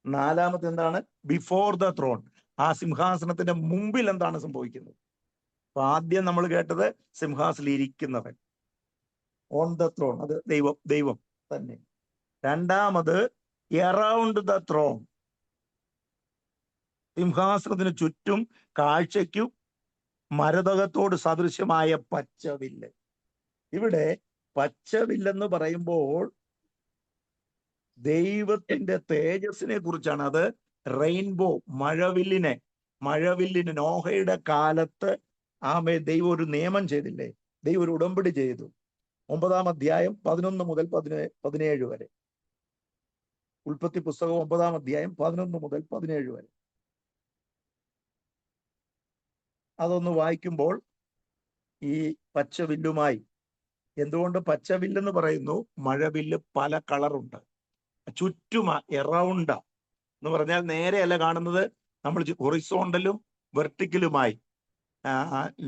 4-ാമത്തെ എന്താണ്? Before the throne. ആ സിംഹാസനത്തിന്റെ മുമ്പിൽ എന്താണ് സംഭവിക്കുന്നത്? അപ്പൊ ആദ്യം നമ്മൾ കേട്ടത് സിംഹാസനത്തിൽ ഇരിക്കുന്നവൻ, ഓൺ ദ ത്രോൺ, അത് ദൈവം തന്നെ. രണ്ടാമത് എറൗണ്ട് ദ ത്രോൺ, സിംഹാസനത്തിന് ചുറ്റും കാഴ്ചയ്ക്കും മരതകത്തോട് സദൃശ്യമായ പച്ചവില്ല്. ഇവിടെ പച്ചവില്ലെന്ന് പറയുമ്പോൾ ദൈവത്തിന്റെ തേജസ്സിനെ കുറിച്ചാണ്. അത് റെയിൻബോ, മഴവില്ലിന് നോഹയുടെ കാലത്ത് ദൈവം ഒരു നിയമം ചെയ്തില്ലേ? ദൈവം ഒരു ഉടമ്പടി ചെയ്തു. 9-ാം അധ്യായം 11 മുതൽ 17 വരെ. ഉൽപ്പത്തി പുസ്തകം 9-ാം അധ്യായം 11 മുതൽ 17 വരെ. അതൊന്ന് വായിക്കുമ്പോൾ ഈ പച്ചവില്ലുമായി, എന്തുകൊണ്ട് പച്ചവില്ലെന്ന് പറയുന്നു? മഴവില്ല് പല കളറുണ്ട്, ചുറ്റുമാ, എറൗണ്ടാ എന്ന് പറഞ്ഞാൽ നേരെയല്ല കാണുന്നത്, നമ്മൾ ഹൊറിസോണ്ടലും വെർട്ടിക്കലുമായി,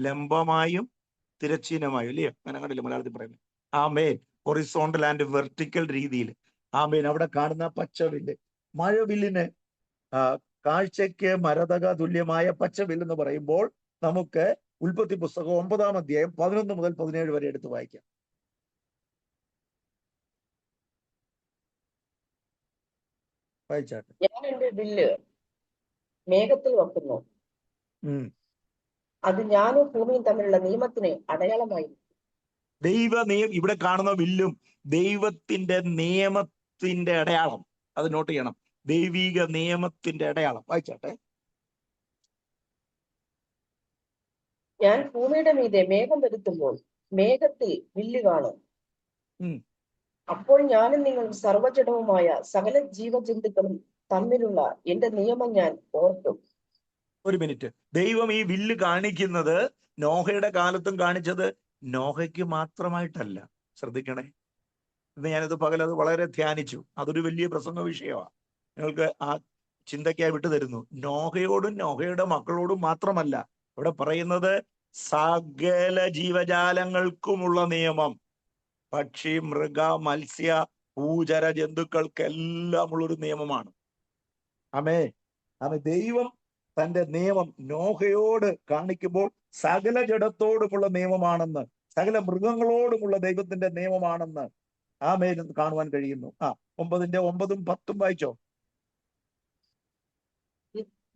ലംബമായും തിരശ്ചീനമായും, ഇല്ലയോ? അങ്ങനെ കണ്ടില്ല മലയാളത്തിൽ പറയുന്നത്. ആമേൻ. ഹൊറിസോണ്ടൽ ആൻഡ് വെർട്ടിക്കൽ രീതിയിൽ. ആമേൻ. അവിടെ കാണുന്ന പച്ചവില്ല്, മഴവില്ലിന് കാഴ്ചയ്ക്ക് മരതക തുല്യമായ പച്ചവില്ലെന്ന് പറയുമ്പോൾ നമുക്ക് ഉൽപ്പത്തി പുസ്തകം 9-ാം അധ്യായം 11 മുതൽ 17 വരെ എടുത്ത് വായിക്കാം. വായിച്ചാട്ടെ. ഞാൻ എന്റെ വില്ല് മേഘത്തിൽ വെക്കുന്നു, അത് ഞാനും ഭൂമിയും തമ്മിലുള്ള നിയമത്തിന് അടയാളമായി. ഇവിടെ കാണുന്ന വില്ലും ദൈവത്തിന്റെ നിയമത്തിന്റെ അടയാളം. അത് നോട്ട് ചെയ്യണം. ദൈവിക നിയമത്തിന്റെ അടയാളം. വായിച്ചാട്ടെ. ഞാൻ ഭൂമിയുടെ മീതെ മേഘം വരുത്തുമ്പോൾ മേഘത്തിൽ വില്ല് കാണും. അപ്പോൾ ഞാനും നിങ്ങൾ സർവ്വജഡവുമായ സകല ജീവജന്തുക്കളും തമ്മിലുള്ള എന്റെ നിയമം ഞാൻ ഓർക്കും. ഒരു മിനിറ്റ്. ദൈവം ഈ വില്ല് കാണിക്കുന്നത് നോഹയുടെ കാലത്തും കാണിച്ചത് നോഹയ്ക്ക് മാത്രമായിട്ടല്ല. ശ്രദ്ധിക്കണേ. ഇന്ന് ഞാനത് പകലത് വളരെ ധ്യാനിച്ചു. അതൊരു വലിയ പ്രസംഗ വിഷയമാണ്. നിങ്ങൾക്ക് ആ ചിന്തയ്ക്കായി വിട്ടുതരുന്നു. നോഹയോടും നോഹയുടെ മക്കളോടും മാത്രമല്ല ഇവിടെ പറയുന്നത്, സകല ജീവജാലങ്ങൾക്കുമുള്ള നിയമം. പക്ഷി, മൃഗ, മത്സ്യ, ഭൂചര ജന്തുക്കൾക്കെല്ലാം ഉള്ളൊരു നിയമമാണ്. ദൈവം തന്റെ നിയമം നോഹയോട് കാണിക്കുമ്പോൾ സകല ജഡത്തോടുമുള്ള നിയമമാണെന്ന്, സകല മൃഗങ്ങളോടുമുള്ള ദൈവത്തിന്റെ നിയമമാണെന്ന് കാണുവാൻ കഴിയുന്നു. 9-ന്റെ 9-ഉം 10-ഉം വായിച്ചോ.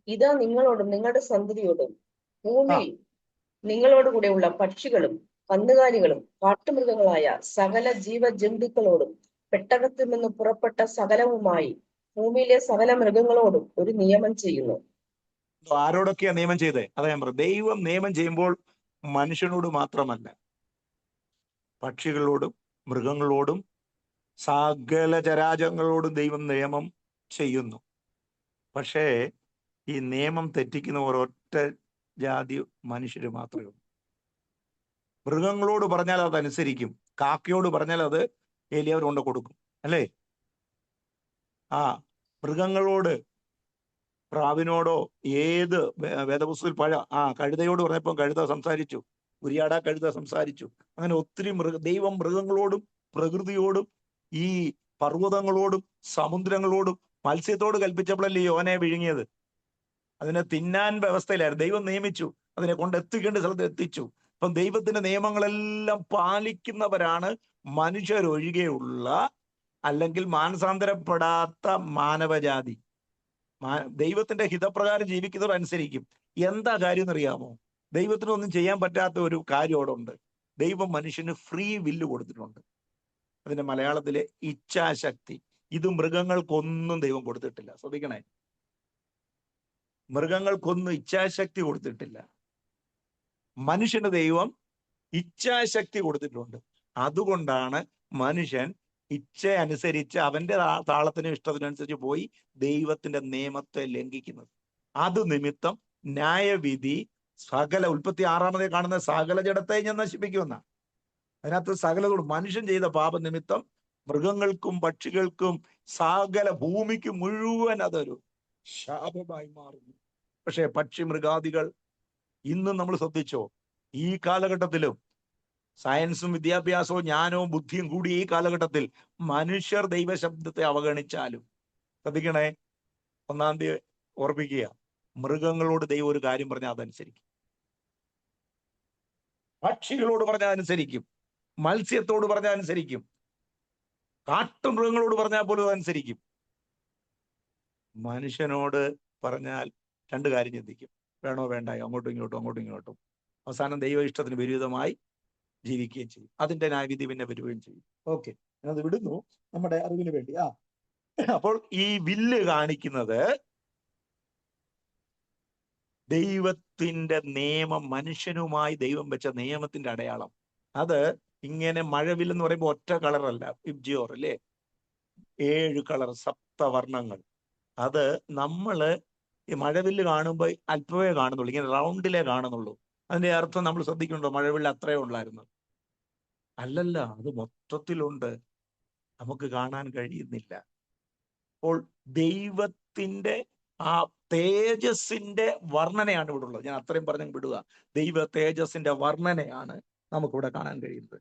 ഇതാ നിങ്ങളോടും നിങ്ങളുടെ സന്തതിയോടും ഭൂമിയിൽ നിങ്ങളോട് കൂടെയുള്ള പക്ഷികളും കന്നുകാലികളും കാട്ടുമൃഗങ്ങളായ സകല ജീവജന്തുക്കളോടും പെട്ടകത്തിൽ നിന്ന് പുറപ്പെട്ട സകലവുമായി ഭൂമിയിലെ സകല മൃഗങ്ങളോടും ഒരു നിയമം ചെയ്യുന്നു. ആരോടൊക്കെയാ നിയമം ചെയ്തേ? അതാ ഞാൻ പറഞ്ഞു. ദൈവം നിയമം ചെയ്യുമ്പോൾ മനുഷ്യനോട് മാത്രമല്ല, പക്ഷികളോടും മൃഗങ്ങളോടും സകല ചരാചരങ്ങളോടും ദൈവം നിയമം ചെയ്യുന്നു. പക്ഷേ ഈ നിയമം തെറ്റിക്കുന്ന ഒരൊറ്റ ജാതി മനുഷ്യര് മാത്രമേ ഉള്ളൂ. മൃഗങ്ങളോട് പറഞ്ഞാൽ അതനുസരിക്കും, കാക്കയോട് പറഞ്ഞാൽ അത് ഏലിയാവർ കൊണ്ട് കൊടുക്കും, അല്ലേ? മൃഗങ്ങളോട്, പ്രാവിനോടോ, ഏത് വേദപുസ്തകത്തിൽ കഴുതയോട് പറഞ്ഞപ്പോൾ കഴുത സംസാരിച്ചു, ഉരിയാട കഴുത സംസാരിച്ചു. അങ്ങനെ ഒത്തിരി ദൈവം മൃഗങ്ങളോടും പ്രകൃതിയോടും ഈ പർവ്വതങ്ങളോടും സമുദ്രങ്ങളോടും മത്സ്യത്തോട് കൽപ്പിച്ചപ്പോഴല്ലേ യോനെ വിഴുങ്ങിയത്? അതിനെ തിന്നാൻ വ്യവസ്ഥയിലായിരുന്നു. ദൈവം നിയമിച്ചു, അതിനെ കൊണ്ട് എത്തിക്കേണ്ട സ്ഥലത്ത് എത്തിച്ചു. അപ്പം ദൈവത്തിന്റെ നിയമങ്ങളെല്ലാം പാലിക്കുന്നവരാണ് മനുഷ്യരൊഴികെയുള്ള, അല്ലെങ്കിൽ മാനസാന്തരപ്പെടാത്ത മാനവജാതി. ദൈവത്തിന്റെ ഹിതപ്രകാരം ജീവിക്കുന്നവർ അനുസരിക്കും. എന്താ കാര്യം എന്നറിയാമോ? ദൈവത്തിനൊന്നും ചെയ്യാൻ പറ്റാത്ത ഒരു കാര്യം അവിടെ ഉണ്ട്. ദൈവം മനുഷ്യന് ഫ്രീ വില്ല് കൊടുത്തിട്ടുണ്ട്. അതിന്റെ മലയാളത്തിലെ ഇച്ഛാശക്തി. ഇത് മൃഗങ്ങൾക്കൊന്നും ദൈവം കൊടുത്തിട്ടില്ല. ശ്രദ്ധിക്കണേ, മൃഗങ്ങൾക്കൊന്നും ഇച്ഛാശക്തി കൊടുത്തിട്ടില്ല. മനുഷ്യന് ദൈവം ഇച്ഛാശക്തി കൊടുത്തിട്ടുണ്ട്. അതുകൊണ്ടാണ് മനുഷ്യൻ ഇച്ഛ അനുസരിച്ച് അവന്റെ താളത്തിനും ഇഷ്ടത്തിനനുസരിച്ച് പോയി ദൈവത്തിന്റെ നിയമത്തെ ലംഘിക്കുന്നത്. അത് നിമിത്തം ന്യായവിധി സകല, ഉൽപ്പത്തി 6 കാണുന്ന സകല ജഡത്തെ ഞാൻ നശിപ്പിക്കുമെന്ന. അതിനകത്ത് സകലതോട് മനുഷ്യൻ ചെയ്ത പാപനിമിത്തം മൃഗങ്ങൾക്കും പക്ഷികൾക്കും സകല ഭൂമിക്ക് മുഴുവൻ അതൊരു ശാപമായി മാറുന്നു. പക്ഷെ പക്ഷി മൃഗാദികൾ ഇന്നും നമ്മൾ ശ്രദ്ധിച്ചോ, ഈ കാലഘട്ടത്തിലും സയൻസും വിദ്യാഭ്യാസവും ജ്ഞാനവും ബുദ്ധിയും കൂടി ഈ കാലഘട്ടത്തിൽ മനുഷ്യർ ദൈവശബ്ദത്തെ അവഗണിച്ചാലും, ശ്രദ്ധിക്കണേ, 1-ാം തീയതി ഓർപ്പിക്കുക, മൃഗങ്ങളോട് ദൈവം ഒരു കാര്യം പറഞ്ഞാൽ അതനുസരിക്കും, പക്ഷികളോട് പറഞ്ഞാൽ അനുസരിക്കും, മത്സ്യത്തോട് പറഞ്ഞാൽ അനുസരിക്കും, കാട്ടുമൃഗങ്ങളോട് പറഞ്ഞാൽ പോലും അനുസരിക്കും. മനുഷ്യനോട് പറഞ്ഞാൽ 2 കാര്യം ചിന്തിക്കും, വേണോ വേണ്ടായോ, അങ്ങോട്ടും ഇങ്ങോട്ടും. അവസാനം ദൈവ ഇഷ്ടത്തിന് വിരുദ്ധമായി ജീവിക്കുകയും ചെയ്യും. അതിന്റെ ന്യായവിധി പിന്നെ വരികയും ചെയ്യും. ഓക്കെ, അത് വിടുന്നു നമ്മുടെ അറിവിന് വേണ്ടി. അപ്പോൾ ഈ വില്ല് കാണിക്കുന്നത് ദൈവത്തിന്റെ നിയമം, മനുഷ്യനുമായി ദൈവം വെച്ച നിയമത്തിന്റെ അടയാളം. അത് ഇങ്ങനെ മഴവില്ലെന്ന് പറയുമ്പോൾ ഒറ്റ കളറല്ല, ഇബ്ജിയോർ അല്ലേ, 7 കളർ, സപ്തവർണ്ണങ്ങൾ. അത് നമ്മള് ഈ മഴവില്ല് കാണുമ്പോൾ അല്പമേ കാണുന്നുള്ളൂ, ഇങ്ങനെ റൗണ്ടിലേ കാണുന്നുള്ളൂ. അതിന്റെ അർത്ഥം നമ്മൾ ശ്രദ്ധിക്കുന്നുണ്ടോ? മഴവില്ല് അത്രേ ഉള്ളായിരുന്നു? അല്ലല്ല, അത് മൊത്തത്തിലുണ്ട്, നമുക്ക് കാണാൻ കഴിയുന്നില്ല. അപ്പോൾ ദൈവത്തിന്റെ ആ തേജസ്സിന്റെ വർണ്ണനയാണ് ഇവിടെ ഉള്ളത്. ഞാൻ അത്രയും പറഞ്ഞു വിടുക. ദൈവ തേജസ്സിന്റെ വർണ്ണനയാണ് നമുക്കിവിടെ കാണാൻ കഴിയുന്നത്.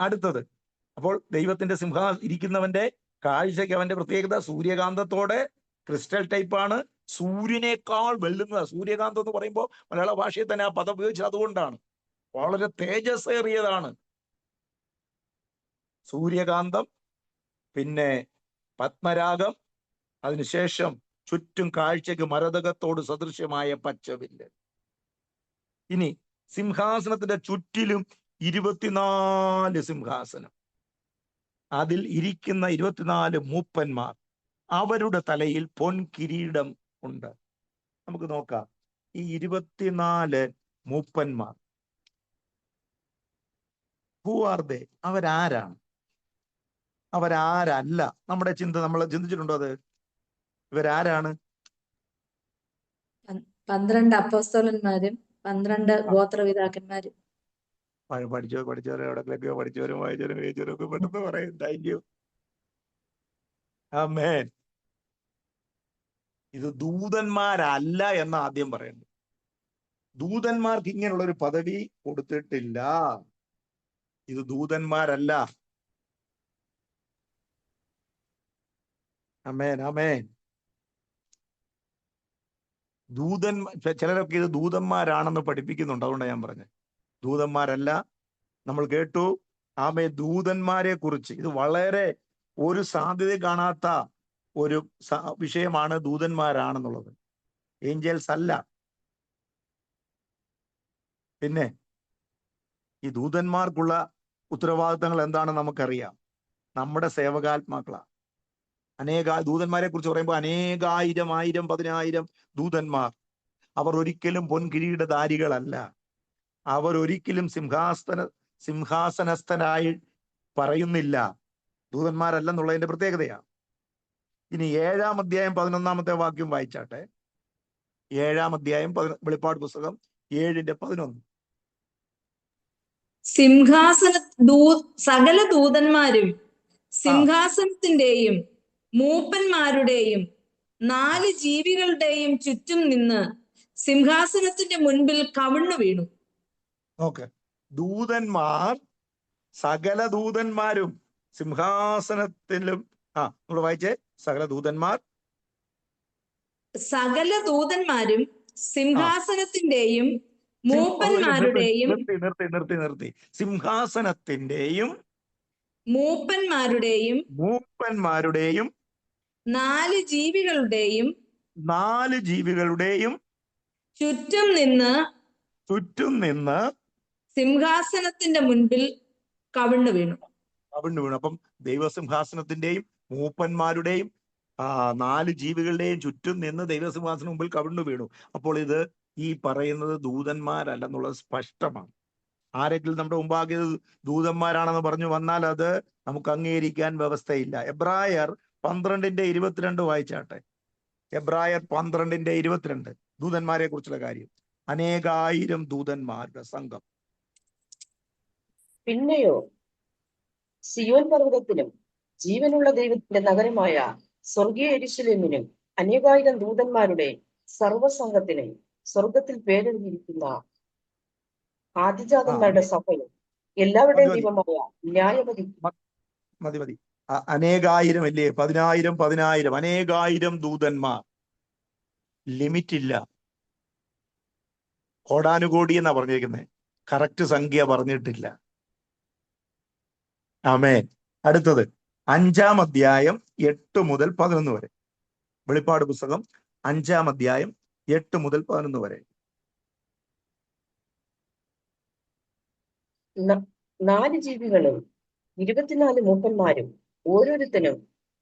അടുത്തത്, അപ്പോൾ ദൈവത്തിന്റെ ഇരിക്കുന്നവന്റെ കാഴ്ചയ്ക്ക് അവന്റെ പ്രത്യേകത സൂര്യകാന്തത്തോടെ ക്രിസ്റ്റൽ ടൈപ്പാണ്, സൂര്യനേക്കാൾ വെല്ലുന്നതാണ്. സൂര്യകാന്തം എന്ന് പറയുമ്പോൾ മലയാള ഭാഷയിൽ തന്നെ ആ പദം ഉപയോഗിച്ചത് അതുകൊണ്ടാണ്, വളരെ തേജസ്സേറിയതാണ് സൂര്യകാന്തം. പിന്നെ പത്മരാഗം, അതിനുശേഷം ചുറ്റും കാഴ്ചയ്ക്ക് മരതകത്തോട് സദൃശ്യമായ പച്ചവില്ല്. ഇനി സിംഹാസനത്തിന്റെ ചുറ്റിലും 24 സിംഹാസനം, അതിൽ ഇരിക്കുന്ന 24 മൂപ്പന്മാർ, അവരുടെ തലയിൽ പൊൻകിരീടം ഉണ്ട്. നമുക്ക് നോക്കാം, ഈ 24 മൂപ്പന്മാർ ഹൂ ആർ ദേ? അവരാരാണ്? അവരാരല്ല? നമ്മൾ ചിന്തിച്ചിട്ടുണ്ടോ അത്? ഇവരാരാണ്? 12 അപ്പോസ്തലന്മാരും 12 ഗോത്രപിതാക്കന്മാരും. പഠിച്ചവരും എവിടെയൊക്കെയോ പഠിച്ചവരും വായിച്ചവരും ഒക്കെ പെട്ടെന്ന് പറയും. Thank you. ആമേൻ. ഇത് ദൂതന്മാരല്ല എന്ന് ആദ്യം പറയുന്നു. ദൂതന്മാർക്ക് ഇങ്ങനെയുള്ള ഒരു പദവി കൊടുത്തിട്ടില്ല. ഇത് ദൂതന്മാരല്ല. ആമേൻ, ആമേൻ. ചിലരൊക്കെ ഇത് ദൂതന്മാരാണെന്ന് പഠിപ്പിക്കുന്നുണ്ട്, അതുകൊണ്ടാണ് ഞാൻ പറഞ്ഞത്. ദൂതന്മാരല്ല. നമ്മൾ കേട്ടു ദൂതന്മാരെ കുറിച്ച്. ഇത് വളരെ ഒരു സാധ്യത കാണാത്ത ഒരു വിഷയമാണ്, ദൂതന്മാരാണെന്നുള്ളത്. ഏഞ്ചൽസ് അല്ല. പിന്നെ ഈ ദൂതന്മാർക്കുള്ള ഉത്തരവാദിത്തങ്ങൾ എന്താണെന്ന് നമുക്കറിയാം. നമ്മുടെ സേവകാത്മാക്കളാണ്. ദൂതന്മാരെ കുറിച്ച് പറയുമ്പോൾ അനേകായിരം, 1000, 10,000 ദൂതന്മാർ. അവർ ഒരിക്കലും പൊൻകിരീടധാരികളല്ല. അവർ ഒരിക്കലും സിംഹാസനസ്ഥനായി പറയുന്നില്ല. ദൂതന്മാരല്ലെന്നുള്ളതിന്റെ പ്രത്യേകതയാണ്. ഇനി 7-ാം അധ്യായം 11-ാമത്തെ വാക്യം വായിച്ചാട്ടെ. 7-ാം അധ്യായം വെളിപ്പാട് പുസ്തകം 7:11. സകല ദൂതന്മാരും സിംഹാസനത്തിന്റെയും മൂപ്പന്മാരുടെയും 4 ജീവികളുടെയും ചുറ്റും നിന്ന് സിംഹാസനത്തിന്റെ മുൻപിൽ കവിണ്ണു വീണു. ഓക്കെ, ദൂതന്മാർ, സകല ദൂതന്മാരും സിംഹാസനത്തിലും നമ്മൾ വായിച്ചേ, സകല ദൂതന്മാരും സിംഹാസനത്തിന്റെയും മൂപ്പന്മാരുടെയും നിർത്തി സിംഹാസനത്തിന്റെയും മൂപ്പന്മാരുടെയും 4 ജീവികളുടെയും ചുറ്റും നിന്ന് സിംഹാസനത്തിന്റെ മുൻപിൽ കവിണ്ണു വീണു. അപ്പം ദൈവസിംഹാസനത്തിന്റെയും മൂപ്പന്മാരുടെയും 4 ജീവികളുടെയും ചുറ്റും നിന്ന് ദൈവസിംഹാസനം മുമ്പിൽ കവിണ്ണു വീണു. അപ്പോൾ ഇത് ഈ പറയുന്നത് ദൂതന്മാരല്ലെന്നുള്ളത് സ്പഷ്ടമാണ്. ആരെങ്കിലും നമ്മുടെ മുമ്പാകെ ദൂതന്മാരാണെന്ന് പറഞ്ഞു വന്നാൽ അത് നമുക്ക് അംഗീകരിക്കാൻ വ്യവസ്ഥയില്ല. എബ്രായർ 12:22 വായിച്ചാട്ടെ. എബ്രായർ 12:22 ദൂതന്മാരെ കുറിച്ചുള്ള കാര്യം. അനേകായിരം ദൂതന്മാരുടെ സംഘം. പിന്നെയോ സിയോൻ പർവ്വതത്തിനും ജീവനുള്ള ദൈവത്തിന്റെ നഗരമായ സ്വർഗീയ യെരൂശലേമിനും അനേകായിരം ദൂതന്മാരുടെ സർവസംഘത്തിനും സ്വർഗത്തിൽ പേരെഴുതിയിരിക്കുന്ന ആദിജാതന്മാരുടെ സഭയും എല്ലാവരുടെയും ദൈവമായ ന്യായപതി. മതി. അനേകായിരം അല്ലേ? 10,000 അനേകായിരം ദൂതന്മാർ. ലിമിറ്റ് ഇല്ല. കോടാനുകോടി എന്നാ പറഞ്ഞിരിക്കുന്നത്, കറക്റ്റ് സംഖ്യ പറഞ്ഞിട്ടില്ല. ആമേൻ. അടുത്തത് 5-ാം അധ്യായം 8 മുതൽ 11 വരെ. വെളിപ്പാട് പുസ്തകം 5-ാം അധ്യായം 8 മുതൽ 11 വരെ. 4 ജീവികളും 24 മൂപ്പന്മാരും ഓരോരുത്തരും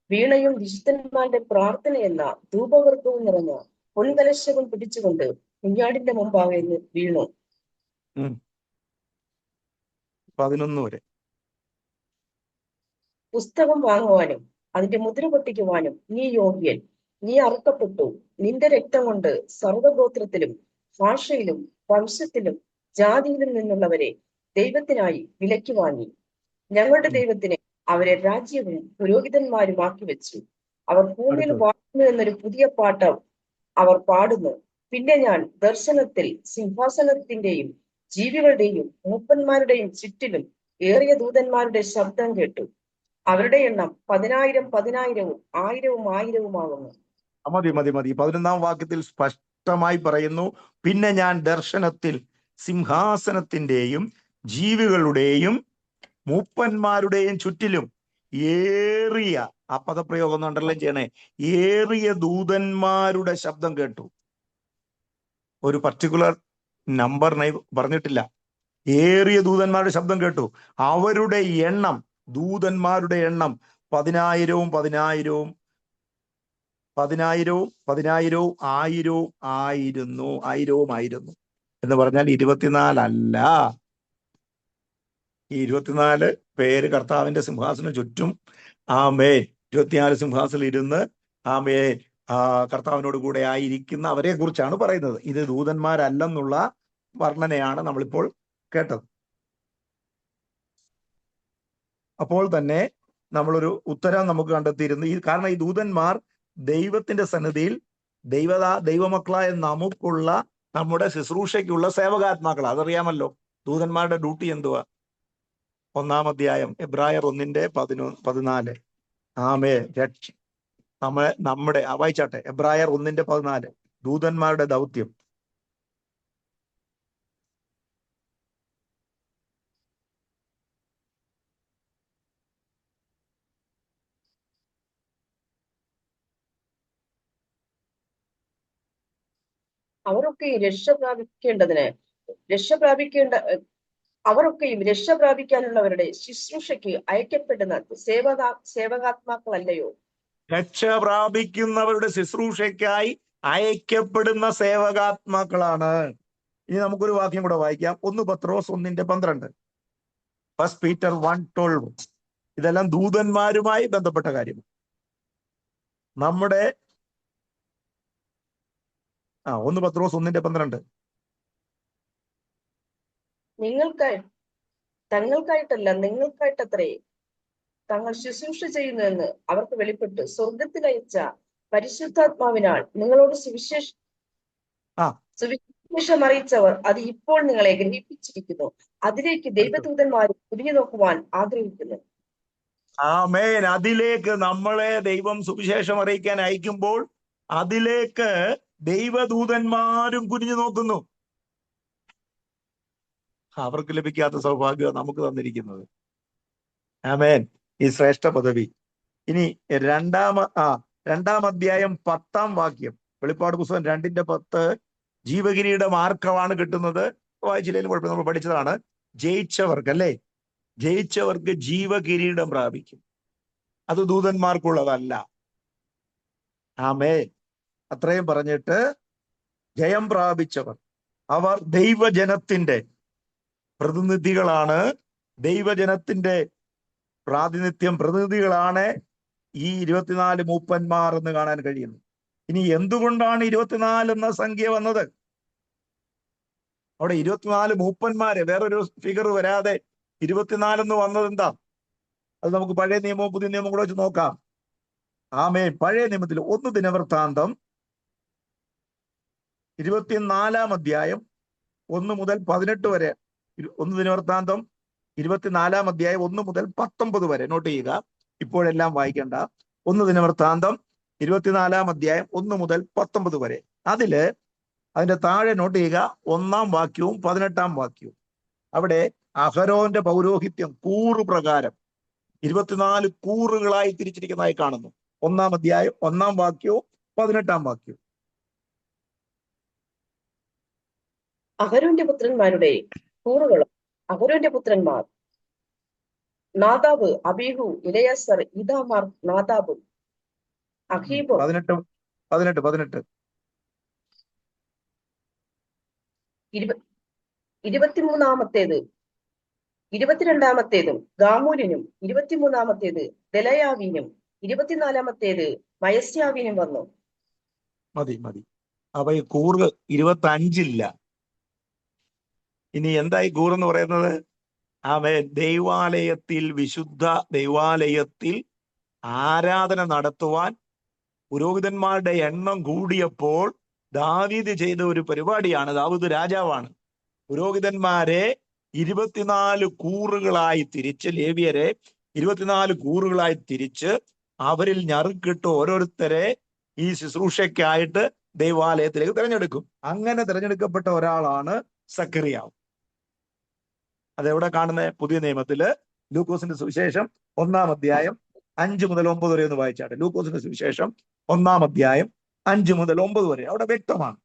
വീണയും വിശുദ്ധന്മാരുടെ പ്രാർത്ഥന എന്ന ധൂപവർഗവും നിറഞ്ഞ പൊൻകലശവും പിടിച്ചുകൊണ്ട് കുഞ്ഞാടിന്റെ മുമ്പാകെ വീണു. 11 വരെ. പുസ്തകം വാങ്ങുവാനും അതിന്റെ മുദ്ര പൊട്ടിക്കുവാനും നീ യോഗ്യൻ. നീ അറുക്കപ്പെട്ടു. നിന്റെ രക്തം കൊണ്ട് സർവഗോത്രത്തിലും ഭാഷയിലും വംശത്തിലും ജാതിയിലും നിന്നുള്ളവരെ ദൈവത്തിനായി വിലയ്ക്ക് വാങ്ങി. ഞങ്ങളുടെ ദൈവത്തിന് അവരെ രാജ്യവും പുരോഹിതന്മാരുമാക്കി വെച്ചു. അവർ ഭൂമിയിൽ വാഴുന്നു എന്നൊരു പുതിയ പാട്ട് അവർ പാടുന്നു. പിന്നെ ഞാൻ ദർശനത്തിൽ സിംഹാസനത്തിന്റെയും ജീവികളുടെയും മൂപ്പന്മാരുടെയും ചുറ്റിലും ഏറിയ ദൂതന്മാരുടെ ശബ്ദം കേട്ടു. അവരുടെ എണ്ണം 10,000 10,000-ഉം 1000-ഉം 1000-ഉമാകുന്നു. മതി. 11-ാം വാക്യത്തിൽ സ്പഷ്ടമായി പറയുന്നു, പിന്നെ ഞാൻ ദർശനത്തിൽ സിംഹാസനത്തിന്റെയും ജീവികളുടെയും മൂപ്പന്മാരുടെയും ചുറ്റിലും ഏറിയ, ആ പദപ്രയോഗം ഒന്ന് അണ്ടർലൈൻ ചെയ്യണേ, ഏറിയ ദൂതന്മാരുടെ ശബ്ദം കേട്ടു. ഒരു പർട്ടിക്കുലർ നമ്പർ പറഞ്ഞിട്ടില്ല. ഏറിയ ദൂതന്മാരുടെ ശബ്ദം കേട്ടു. അവരുടെ എണ്ണം, ദൂതന്മാരുടെ എണ്ണം 10,000-ഉം 10,000-ഉം 10,000-ഉം 10,000-ഉം 1000-ഉം ആയിരുന്നു. എന്ന് പറഞ്ഞാൽ 24 അല്ല. ഈ 24 പേര് കർത്താവിന്റെ സിംഹാസനം ചുറ്റും ആമേൻ 24 സിംഹാസനം ഇരുന്ന് ആമേൻ കർത്താവിനോട് കൂടെ ആയിരിക്കുന്ന അവരെ കുറിച്ചാണ് പറയുന്നത്. ഇത് ദൂതന്മാരല്ലെന്നുള്ള വർണ്ണനയാണ് നമ്മളിപ്പോൾ കേട്ടത്. അപ്പോൾ തന്നെ നമ്മളൊരു ഉത്തരം നമുക്ക് കണ്ടെത്തിയിരുന്നു. കാരണം ഈ ദൂതന്മാർ ദൈവത്തിന്റെ സന്നിധിയിൽ ദൈവമക്കളായ നമുക്കുള്ള, നമ്മുടെ ശുശ്രൂഷയ്ക്കുള്ള സേവകാത്മാക്കൾ. അതറിയാമല്ലോ ദൂതന്മാരുടെ ഡ്യൂട്ടി എന്തുവാ. 1-ാം അധ്യായം എബ്രായർ 1:14. ആമേ നമ്മുടെ വായിച്ചാട്ടെ. എബ്രായർ 1:14 ദൂതന്മാരുടെ ദൗത്യം. അവരൊക്കെയും രക്ഷ പ്രാപിക്കാനുള്ളവരുടെ ശുശ്രൂഷയ്ക്ക് അയക്കപ്പെടുന്ന സേവകാത്മാക്കളല്ലയോ? രക്ഷ പ്രാപിക്കുന്നവരുടെ ശുശ്രൂഷയ്ക്കായി അയക്കപ്പെടുന്ന സേവകാത്മാക്കളാണ്. ഇനി നമുക്കൊരു വാക്യം കൂടെ വായിക്കാം. 1 പത്രോസ് 1:12. 1 Peter 1:12. ഇതെല്ലാം ദൂതന്മാരുമായി ബന്ധപ്പെട്ട കാര്യം. നമ്മുടെ 1 പത്രോസ് 1:12. തങ്ങൾക്കായിട്ടല്ല നിങ്ങൾക്കായിട്ടത്രേ തങ്ങൾ ശുശ്രൂഷ ചെയ്യുന്നതെന്ന് അവർക്ക് വെളിപ്പെട്ട് സ്വർഗത്തിൽ അയച്ച പരിശുദ്ധാത്മാവിനാൽ നിങ്ങളോട് സുവിശേഷം അറിയിച്ചവർ അത് ഇപ്പോൾ നിങ്ങളെ ഗ്രഹിപ്പിച്ചിരിക്കുന്നു. അതിലേക്ക് ദൈവദൂതന്മാർ തിരിഞ്ഞു നോക്കുവാൻ ആഗ്രഹിക്കുന്നു. ആമേൻ. അതിലേക്ക് നമ്മളെ ദൈവം സുവിശേഷം അറിയിക്കാൻ അയക്കുമ്പോൾ അതിലേക്ക് ദൈവദൂതന്മാരും കുനിഞ്ഞു നോക്കുന്നു. അവർക്ക് ലഭിക്കാത്ത സൗഭാഗ്യം നമുക്ക് തന്നിരിക്കുന്നത്. ആമേൻ. ഈ ശ്രേഷ്ഠ പദവി. ഇനി 2-ാം അധ്യായം 10-ാം വാക്യം. വെളിപ്പാട് പുസ്തകം 2:10. ജീവകിരീടം ആർക്കമാണ് കിട്ടുന്നത്? വായിച്ചില്ലെങ്കിലും കുഴപ്പമില്ല, നമ്മൾ പഠിച്ചതാണ്. ജയിച്ചവർക്ക്, അല്ലേ? ജയിച്ചവർക്ക് ജീവകിരീടം പ്രാപിക്കും. അത് ദൂതന്മാർക്കുള്ളതല്ല. ആമേൻ. അത്രയും പറഞ്ഞിട്ട് ജയം പ്രാപിച്ചവർ. അവർ ദൈവജനത്തിന്റെ പ്രതിനിധികളാണ്. ദൈവജനത്തിന്റെ പ്രതിനിധികളാണ് ഈ 24 മൂപ്പന്മാർ എന്ന് കാണാൻ കഴിയുന്നു. ഇനി എന്തുകൊണ്ടാണ് 24 എന്ന സംഖ്യ വന്നത്? അവിടെ 24 മൂപ്പന്മാര്, വേറൊരു ഫിഗർ വരാതെ 24 എന്ന് വന്നത് എന്താ? അത് നമുക്ക് പഴയ നിയമവും പുതിയ നിയമവും കൂടെ വെച്ച് നോക്കാം. ആമേൻ. പഴയ നിയമത്തിൽ 1 ദിനവൃത്താന്തം 24 അധ്യായം 1 മുതൽ 18 വരെ. 1 ദിനവൃത്താന്തം 24 അധ്യായം 1 മുതൽ 19 വരെ. നോട്ട് ചെയ്യുക, ഇപ്പോഴെല്ലാം വായിക്കണ്ട. 1 ദിനവൃത്താന്തം 24 അധ്യായം 1 മുതൽ 19 വരെ. അതിന്റെ താഴെ നോട്ട് ചെയ്യുക 1-ാം വാക്യവും 18-ാം വാക്യവും. അവിടെ അഹരോന്റെ പൗരോഹിത്യം കൂറുപ്രകാരം 24 കൂറുകളായി തിരിച്ചിരിക്കുന്നതായി കാണുന്നു. 1-ാം അധ്യായം 1-ാം വാക്യവും 18-ാം വാക്യവും. അഹരോന്റെ പുത്രന്മാരുടെ കൂറുകളും. അഹരോന്റെ പുത്രന്മാർ നാദാബ്, അബീഹു, ഇലയാസർ, ഇതാമാർ, നാദാബും അഹീബും. 18 23-ാമത്തേത് 22-ാമത്തേതും ഗാമൂലിനും 23-ാമത്തേത് ദലയാവീനും 24-ാമത്തേത് മയസ്യാവീനും വന്നു. മതി. അപ്പൊ ഈ കൂറ് 25 ഇനി എന്തായി കൂറെന്ന് പറയുന്നത്? ദൈവാലയത്തിൽ, വിശുദ്ധ ദൈവാലയത്തിൽ ആരാധന നടത്തുവാൻ പുരോഹിതന്മാരുടെ എണ്ണം കൂടിയപ്പോൾ ദാവീദ് ചെയ്ത ഒരു പരിപാടിയാണ്. ദാവീദ് രാജാവാണ്. പുരോഹിതന്മാരെ 24 കൂറുകളായി തിരിച്ച്, ലേവ്യരെ 24 കൂറുകളായി തിരിച്ച് അവരിൽ ഞറുക്കിട്ട് ഓരോരുത്തരെ ഈ ശുശ്രൂഷയ്ക്കായിട്ട് ദൈവാലയത്തിലേക്ക് തിരഞ്ഞെടുക്കും. അങ്ങനെ തിരഞ്ഞെടുക്കപ്പെട്ട ഒരാളാണ് സക്കറിയാവ്. അതെവിടെ കാണുന്നത്? പുതിയ നിയമത്തില് ലൂക്കോസിന്റെ സുവിശേഷം 1-ാം അധ്യായം 5 മുതൽ 9 വരെ ഒന്ന് വായിച്ചാട്ടെ. ലൂക്കോസിന്റെ സുവിശേഷം 1-ാം അധ്യായം 5 മുതൽ 9 വരെ അവിടെ വ്യക്തമാണ്.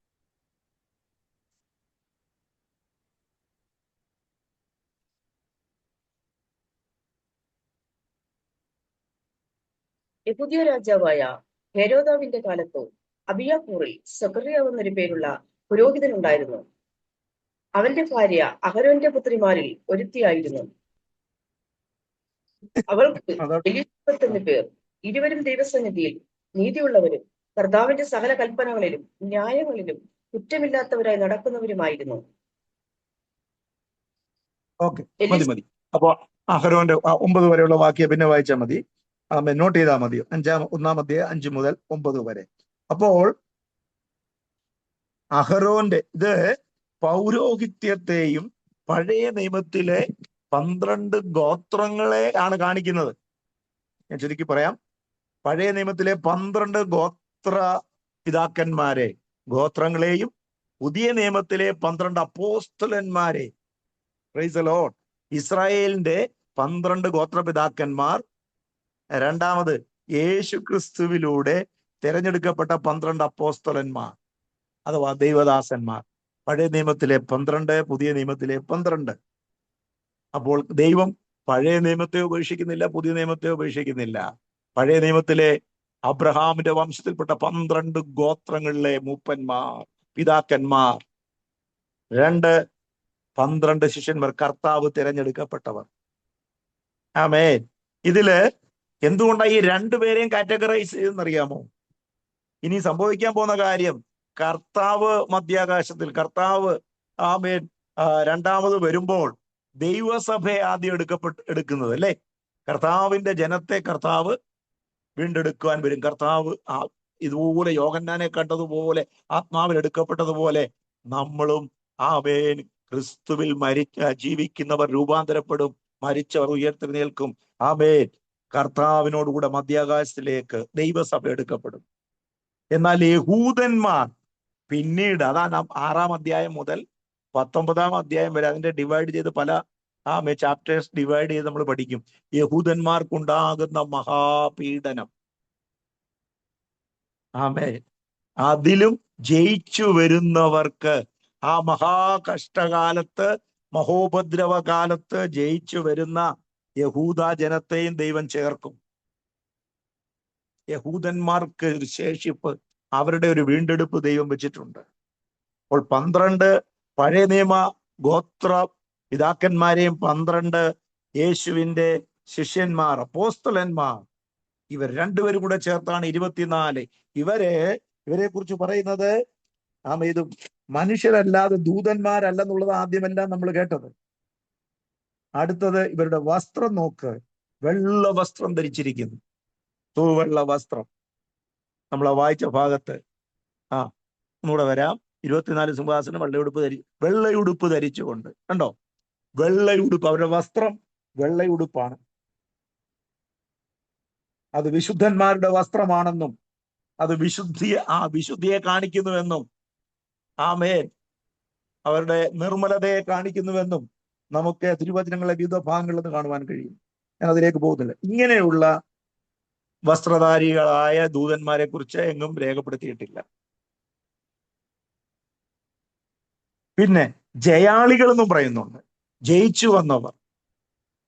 യഹൂദ്യ രാജാവായ ഹെരോദാവിന്റെ കാലത്ത് അബിയാപൂറിൽ സക്കറിയാവ് എന്നൊരു പേരുള്ള പുരോഹിതനുണ്ടായിരുന്നു. അവന്റെ ഭാര്യ അഹരോന്റെ പുത്രിമാരിൽ ഒരുത്തിയായിരുന്നു. അവൾക്ക് എലിസബത്ത് എന്ന് പേർ. ഇരുവരും ദൈവസന്നിധിയിൽ നീതിയുള്ളവരും കർത്താവിന്റെ സകല കൽപ്പനകളിലും ന്യായങ്ങളിലും കുറ്റമില്ലാത്തവരായി നടക്കുന്നവരുമായിരുന്നു. മതി. അപ്പൊ അഹരോന്റെ 9 വരെയുള്ള വാക്യം പിന്നെ വായിച്ചാൽ മതി. നോട്ട് ചെയ്താൽ മതി. 1-ാം അധ്യായം 5 മുതൽ 9 വരെ. അപ്പോൾ അഹരോന്റെ ഇത് പൗരോഹിത്യത്തെയും പഴയ നിയമത്തിലെ 12 ഗോത്രങ്ങളെ ആണ് കാണിക്കുന്നത്. ഞാൻ ചുരുക്കി പറയാം. പഴയ നിയമത്തിലെ 12 ഗോത്ര പിതാക്കന്മാരെ, ഗോത്രങ്ങളെയും പുതിയ നിയമത്തിലെ 12 അപ്പോസ്തലന്മാരെ. Price the Lord. ഇസ്രായേലിന്റെ 12 ഗോത്രപിതാക്കന്മാർ, രണ്ടാമത് യേശു ക്രിസ്തുവിലൂടെ തിരഞ്ഞെടുക്കപ്പെട്ട 12 അപ്പോസ്തലന്മാർ അഥവാ ദൈവദാസന്മാർ. പഴയ നിയമത്തിലെ 12, പുതിയ നിയമത്തിലെ 12. അപ്പോൾ ദൈവം പഴയ നിയമത്തെ ഉപേക്ഷിക്കുന്നില്ല, പുതിയ നിയമത്തെ ഉപേക്ഷിക്കുന്നില്ല. പഴയ നിയമത്തിലെ അബ്രഹാമിന്റെ വംശത്തിൽപ്പെട്ട 12 ഗോത്രങ്ങളിലെ മൂപ്പന്മാർ, പിതാക്കന്മാർ. 12 ശിഷ്യന്മാർ, കർത്താവ് തിരഞ്ഞെടുക്കപ്പെട്ടവർ. ആമേൻ. ഇതില് എന്തുകൊണ്ടാണ് ഈ 2 പേരെയും കാറ്റഗറൈസ് ചെയ്തെന്നറിയാമോ? ഇനി സംഭവിക്കാൻ പോകുന്ന കാര്യം, കർത്താവ് മധ്യാകാശത്തിൽ, കർത്താവ് ആമേൻ രണ്ടാമത് വരുമ്പോൾ ദൈവസഭയെ ആദ്യം എടുക്കുന്നത് അല്ലേ? കർത്താവിന്റെ ജനത്തെ കർത്താവ് വീണ്ടെടുക്കുവാൻ വരും. കർത്താവ് ഇതുപോലെ യോഹന്നാനെ കണ്ടതുപോലെ ആത്മാവിൽ എടുക്കപ്പെട്ടതുപോലെ നമ്മളും ആമേൻ ക്രിസ്തുവിൽ ജീവിക്കുന്നവർ രൂപാന്തരപ്പെടും, മരിച്ചവർ ഉയർത്തെഴുന്നേൽക്കും. ആമേൻ. കർത്താവിനോടുകൂടെ മധ്യാകാശത്തിലേക്ക് ദൈവസഭ എടുക്കപ്പെടും. എന്നാൽ യഹൂദന്മാർ പിന്നീട്, അതാണ് 6-ാം അധ്യായം മുതൽ 19-ാം അധ്യായം വരെ അതിന്റെ ഡിവൈഡ് ചെയ്ത് പല ചാപ്റ്റേഴ്സ് ഡിവൈഡ് ചെയ്ത് നമ്മൾ പഠിക്കും. യഹൂദന്മാർക്കുണ്ടാകുന്ന മഹാപീഡനം, ആമേൻ, അതിലും ജയിച്ചു വരുന്നവർക്ക് ആ മഹാകഷ്ടകാലത്ത്, മഹോപദ്രവകാലത്ത് ജയിച്ചു വരുന്ന യഹൂദ ജനത്തെയും ദൈവം ചേർക്കും. യഹൂദന്മാർക്ക് ഒരു ശേഷിപ്പ്, അവരുടെ ഒരു വീണ്ടെടുപ്പ് ദൈവം വെച്ചിട്ടുണ്ട്. അപ്പോൾ 12 പഴയ നിയമ ഗോത്ര പിതാക്കന്മാരെയും 12 യേശുവിന്റെ ശിഷ്യന്മാർ, അപ്പോസ്തലന്മാർ, ഇവർ രണ്ടുപേരും കൂടെ ചേർത്താണ് 24. ഇവരെ കുറിച്ച് പറയുന്നത് ഇത് മനുഷ്യരല്ലാതെ ദൂതന്മാരല്ലെന്നുള്ളത് ആദ്യമെല്ലാം നമ്മൾ കേട്ടത്. അടുത്തത് ഇവരുടെ വസ്ത്രം നോക്ക്, വെള്ള വസ്ത്രം ധരിച്ചിരിക്കുന്നു, തൂവെള്ള വസ്ത്രം. നമ്മൾ വായിച്ച ഭാഗത്ത് ഒന്നുകൂടെ വരാം. 24 സിംഹാസനം വെള്ളയുടുപ്പ് ധരിച്ചുകൊണ്ട്, കണ്ടോ, വെള്ളയുടുപ്പ്. അവരുടെ വസ്ത്രം വെള്ളയുടുപ്പാണ്. അത് വിശുദ്ധന്മാരുടെ വസ്ത്രമാണെന്നും അത് വിശുദ്ധിയെ കാണിക്കുന്നുവെന്നും ആമേൻ അവരുടെ നിർമ്മലതയെ കാണിക്കുന്നുവെന്നും നമുക്ക് തിരുവചനങ്ങളെ വിവിധ ഭാഗങ്ങളിൽ നിന്ന് കാണുവാൻ കഴിയും. ഞാൻ അതിലേക്ക് പോകുന്നില്ല. ഇങ്ങനെയുള്ള വസ്ത്രധാരികളായ ദൂതന്മാരെ കുറിച്ച് എങ്ങും രേഖപ്പെടുത്തിയിട്ടില്ല. പിന്നെ ജയാളികൾ എന്നും പറയുന്നുണ്ട്. ജയിച്ചു വന്നവർ,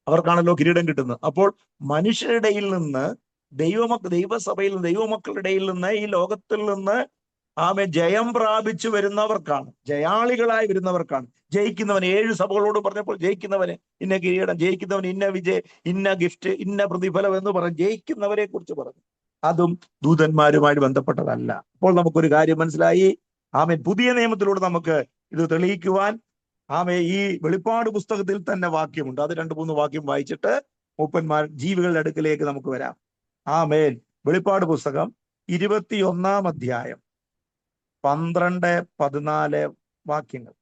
അവർക്കാണല്ലോ കിരീടം കിട്ടുന്നത്. അപ്പോൾ മനുഷ്യരുടെ ഇടയിൽ നിന്ന്, ദൈവസഭയിൽ നിന്ന്, ദൈവമക്കളുടെ ഇടയിൽ നിന്ന്, ഈ ലോകത്തിൽ നിന്ന് ജയം പ്രാപിച്ചു വരുന്നവർക്കാണ്, ജയാളികളായി വരുന്നവർക്കാണ്. ജയിക്കുന്നവൻ 7 സഭകളോട് പറഞ്ഞപ്പോൾ ജയിക്കുന്നവന് ഇന്ന കിരീടം, ജയിക്കുന്നവൻ ഇന്ന വിജയം, ഇന്ന ഗിഫ്റ്റ്, ഇന്ന പ്രതിഫലം എന്ന് പറഞ്ഞു ജയിക്കുന്നവരെ കുറിച്ച് പറഞ്ഞു. അതും ദൂതന്മാരുമായി ബന്ധപ്പെട്ടതല്ല. അപ്പോൾ നമുക്കൊരു കാര്യം മനസ്സിലായി. പുതിയ നിയമത്തിലൂടെ നമുക്ക് ഇത് തെളിയിക്കുവാൻ ഈ വെളിപ്പാട് പുസ്തകത്തിൽ തന്നെ വാക്യമുണ്ട്. അത് 2-3 വാക്യം വായിച്ചിട്ട് മൂപ്പന്മാർ ജീവികളുടെ അടുക്കിലേക്ക് നമുക്ക് വരാം. വെളിപ്പാട് പുസ്തകം 21-ാം അധ്യായം 12-14 വാക്യങ്ങൾ.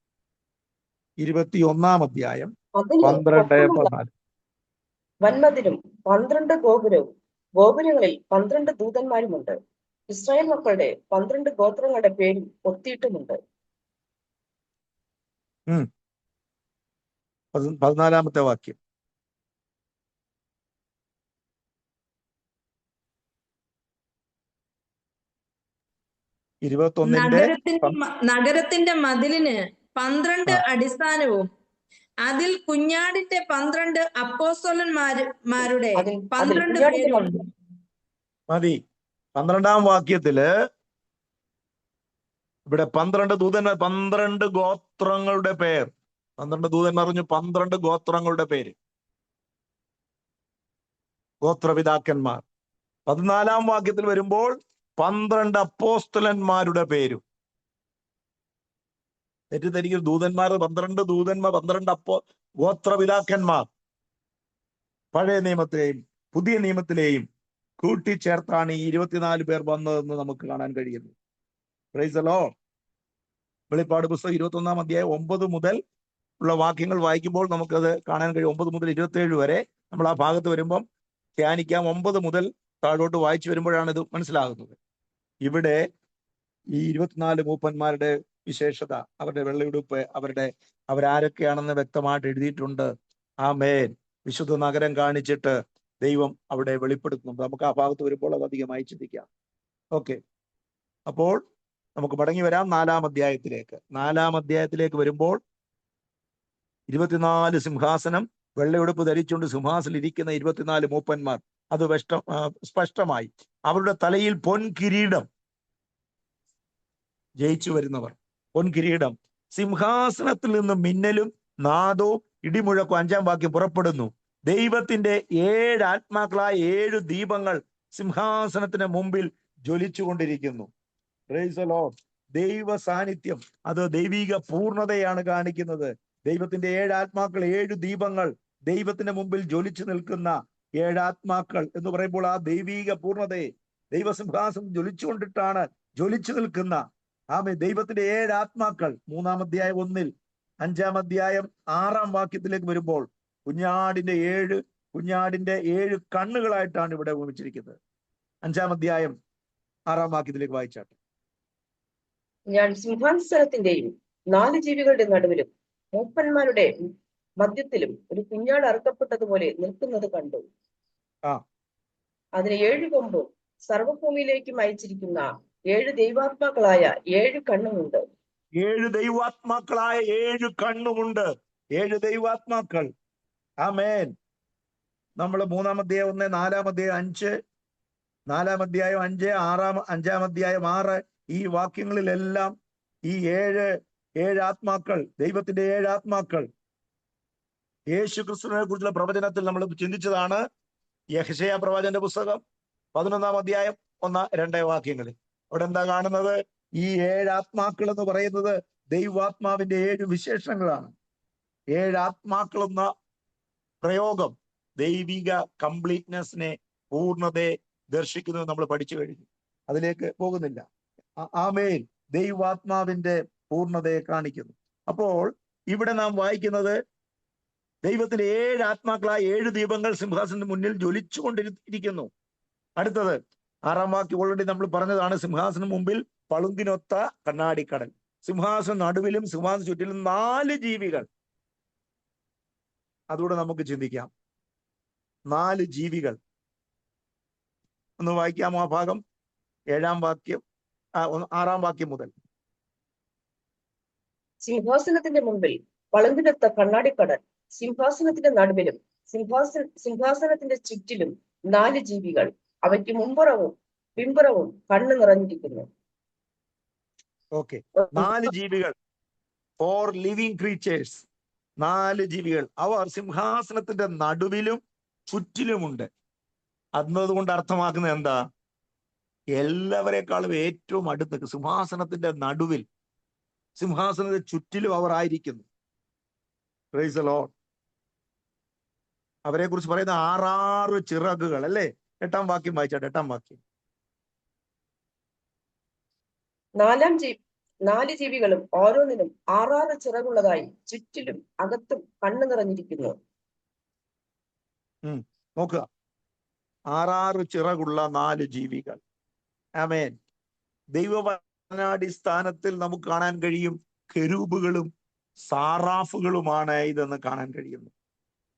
21-ാം അധ്യായം 12-14. വന്മതിലും 12 ഗോപുരവും, ഗോപുരങ്ങളിൽ 12 ദൂതന്മാരുമുണ്ട്. ഇസ്രായേൽ മക്കളുടെ 12 ഗോത്രങ്ങളുടെ പേരും ഒത്തിയിട്ടുമുണ്ട്. 14-ാമത്തെ വാക്യം. നഗരത്തിന്റെ മതിലിന് 12 അടിസ്ഥാനവും അതിൽ കുഞ്ഞാടിന്റെ 12 അപ്പോസ്തലന്മാരുടെ 12 പേരും. മതി. 12-ാം വാക്യത്തില് ഇവിടെ 12 ദൂതന്മാർ, 12 ഗോത്രങ്ങളുടെ പേർ. 12 ദൂതന്മാർ പറഞ്ഞു 12 ഗോത്രങ്ങളുടെ പേര്, ഗോത്രപിതാക്കന്മാർ. 14-ാം വാക്യത്തിൽ വരുമ്പോൾ 12 അപ്പോസ്തലന്മാരുടെ പേരും. തെറ്റിദ്ധരിക്കും. ദൂതന്മാർ 12 ദൂതന്മാർ, 12 ഗോത്രപിതാക്കന്മാർ. പഴയ നിയമത്തിലെയും പുതിയ നിയമത്തിലെയും കൂട്ടിച്ചേർത്താണ് ഈ 24 പേർ വന്നതെന്ന് നമുക്ക് കാണാൻ കഴിയുന്നു. Price the Lord. വെളിപ്പാട് പുസ്തകം 21-ാം അധ്യായം 9 മുതൽ ഉള്ള വാക്യങ്ങൾ വായിക്കുമ്പോൾ നമുക്കത് കാണാൻ കഴിയും. 9 മുതൽ 27 വരെ നമ്മൾ ആ ഭാഗത്ത് വരുമ്പം ധ്യാനിക്കാം. 9 മുതൽ താഴോട്ട് വായിച്ചു വരുമ്പോഴാണ് ഇത് മനസ്സിലാകുന്നത്. ഇവിടെ ഈ 24 മൂപ്പന്മാരുടെ വിശേഷത, അവരുടെ വെള്ളയുടുപ്പ്, അവരാരൊക്കെയാണെന്ന് വ്യക്തമായിട്ട് എഴുതിയിട്ടുണ്ട്. വിശുദ്ധ നഗരം കാണിച്ചിട്ട് ദൈവം അവിടെ വെളിപ്പെടുത്തുന്നുണ്ട്. നമുക്ക് ആ ഭാഗത്ത് വരുമ്പോൾ അത് അധികമായി ചിന്തിക്കാം. ഓക്കെ, അപ്പോൾ നമുക്ക് മടങ്ങി വരാം 4-ാം അധ്യായത്തിലേക്ക്. 4-ാം അധ്യായത്തിലേക്ക് വരുമ്പോൾ 24 സിംഹാസനം, വെള്ളയുടുപ്പ് ധരിച്ചുകൊണ്ട് സിംഹാസനം ഇരിക്കുന്ന 24 മൂപ്പന്മാർ, അത് സ്പഷ്ടമായി. അവരുടെ തലയിൽ പൊൻകിരീടം, ജയിച്ചു വരുന്നവർ, പൊൻകിരീടം. സിംഹാസനത്തിൽ നിന്ന് മിന്നലും നാദവും ഇടിമുഴക്കും. 5-ാം വാക്യം പുറപ്പെടുന്നു. ദൈവത്തിന്റെ 7 ആത്മാക്കളായ 7 ദീപങ്ങൾ സിംഹാസനത്തിന് മുമ്പിൽ ജ്വലിച്ചുകൊണ്ടിരിക്കുന്നു. Price the Lord. ദൈവ സാന്നിധ്യം, അത് ദൈവിക പൂർണ്ണതയാണ് കാണിക്കുന്നത്. ദൈവത്തിന്റെ 7 ആത്മാക്കൾ, 7 ദീപങ്ങൾ, ദൈവത്തിന്റെ മുമ്പിൽ ജ്വലിച്ചു നിൽക്കുന്ന 7 ആത്മാക്കൾ എന്ന് പറയുമ്പോൾ ആ ദൈവിക പൂർണ്ണതയെ, ദൈവസിംഹാസനം ജ്വലിച്ചുകൊണ്ടിട്ടാണ് ജ്വലിച്ചു നിൽക്കുന്ന ദൈവത്തിന്റെ 7 ആത്മാക്കൾ. 3-ാം അധ്യായം 1-ൽ, 5-ാം അധ്യായം 6-ാം വാക്യത്തിലേക്ക് വരുമ്പോൾ കുഞ്ഞാടിന്റെ 7 കണ്ണുകളായിട്ടാണ് ഇവിടെ ഉപമിച്ചിരിക്കുന്നത്. 5-ാം അധ്യായം 6-ാം വാക്യത്തിലേക്ക് വായിച്ചാട്ടെ. ഞാൻ സിംഹാസനത്തിന്റെയും 4 ജീവികളുടെ നടുവിലും മൂപ്പന്മാരുടെ മധ്യത്തിലും ഒരു കുഞ്ഞാട് അറുക്കപ്പെട്ടതുപോലെ നിൽക്കുന്നത് കണ്ടു. അതിന് 7 കൊമ്പും സർവഭൂമിയിലേക്കും അയച്ചിരിക്കുന്ന 7 ദൈവാത്മാക്കളായ 7 കണ്ണുമുണ്ട്. 7 ദൈവാത്മാക്കളായ 7 കണ്ണുമുണ്ട്. 7 ദൈവാത്മാക്കൾ. ആമേൻ. നമ്മൾ 3-ാം അധ്യായം 1, 4-ാം അധ്യായം 5, 4-ാം അധ്യായം 5, 5-ാം അധ്യായം 6, ഈ വാക്യങ്ങളിലെല്ലാം ഈ ഏഴ് ആത്മാക്കൾ, ദൈവത്തിന്റെ 7 ആത്മാക്കൾ, യേശു ക്രിസ്തുവിനെ കുറിച്ചുള്ള പ്രവചനത്തിൽ നമ്മൾ ചിന്തിച്ചതാണ്. യെശയ്യാ പ്രവാചകന്റെ പുസ്തകം 11-ാം അധ്യായം 1-2 വാക്യങ്ങളിൽ അവിടെ എന്താ കാണുന്നത്? ഈ 7 ആത്മാക്കൾ എന്ന് പറയുന്നത് ദൈവാത്മാവിന്റെ 7 വിശേഷങ്ങളാണ്. 7 ആത്മാക്കൾ എന്ന പ്രയോഗം ദൈവിക കംപ്ലീറ്റ്നെസ്സിനെ, പൂർണ്ണതയെ ദർശിക്കുന്നത് നമ്മൾ പഠിച്ചു കഴിഞ്ഞു. അതിലേക്ക് പോകുന്നില്ല. ആമേൻ. ദൈവാത്മാവിന്റെ പൂർണ്ണതയെ കാണിക്കുന്നു. അപ്പോൾ ഇവിടെ നാം വായിക്കുന്നത് ദൈവത്തിലെ 7 ആത്മാക്കളായ 7 ദീപങ്ങൾ സിംഹാസനത്തിന് മുന്നിൽ ജ്വലിച്ചു കൊണ്ടിരിക്കുന്നു. അടുത്തത് 6-ാം വാക്യം ഓൾറെഡി നമ്മൾ പറഞ്ഞതാണ്. സിംഹാസനം മുമ്പിൽ പളുങ്കിനൊത്ത കണ്ണാടിക്കടൽ, സിംഹാസനം നടുവിലും സിംഹാസന ചുറ്റിലും 4 ജീവികൾ. അതുകൂടെ നമുക്ക് ചിന്തിക്കാം. 4 ജീവികൾ. ഒന്ന് വായിക്കാമോ ആ ഭാഗം? 7-ാം വാക്യം 6-ാം വാക്യം മുതൽ. സിംഹാസനത്തിന്റെ മുമ്പിൽ പളുങ്കിനൊത്ത കണ്ണാടിക്കടൽ, സിംഹാസനത്തിന്റെ നടുവിലും സിംഹാസനത്തിന്റെ ചുറ്റിലും 4 ജീവികൾ. അവയ്ക്ക് മുമ്പുറവും പിമ്പുറവും കണ്ണ് നിറഞ്ഞിരിക്കുന്നു. ഓക്കെ, 4 ജീവികൾ, 4 ലിവിങ് ക്രീച്ചേഴ്സ്, 4 ജീവികൾ. അവർ സിംഹാസനത്തിന്റെ നടുവിലും ചുറ്റിലുമുണ്ട്. അതുകൊണ്ട് അർത്ഥമാക്കുന്നത് എന്താ? എല്ലാവരെക്കാളും ഏറ്റവും അടുത്ത് സിംഹാസനത്തിന്റെ നടുവിൽ, സിംഹാസനത്തിന്റെ ചുറ്റിലും അവർ ആയിരിക്കുന്നു. Price the Lord. അവരെ കുറിച്ച് പറയുന്ന 6 ചിറകുകൾ അല്ലേ? 8-ാം വാക്യം വായിച്ചാട്ടെ. 8-ാം വാക്യം. 4 ജീവികളും ഓരോന്നിനും 6 ചിറകുള്ളതായി ചുറ്റിലും അകത്തും കണ്ണ് നിറഞ്ഞിരിക്കുന്നു. നോക്കുക, 6 ചിറകുള്ള 4 ജീവികൾ. ആമേൻ. ദൈവവചനാടിസ്ഥാനത്തിൽ നമുക്ക് കാണാൻ കഴിയും കെരൂബുകളും സാറാഫുകളുമാണ് ഇതെന്ന് കാണാൻ കഴിയുന്നു.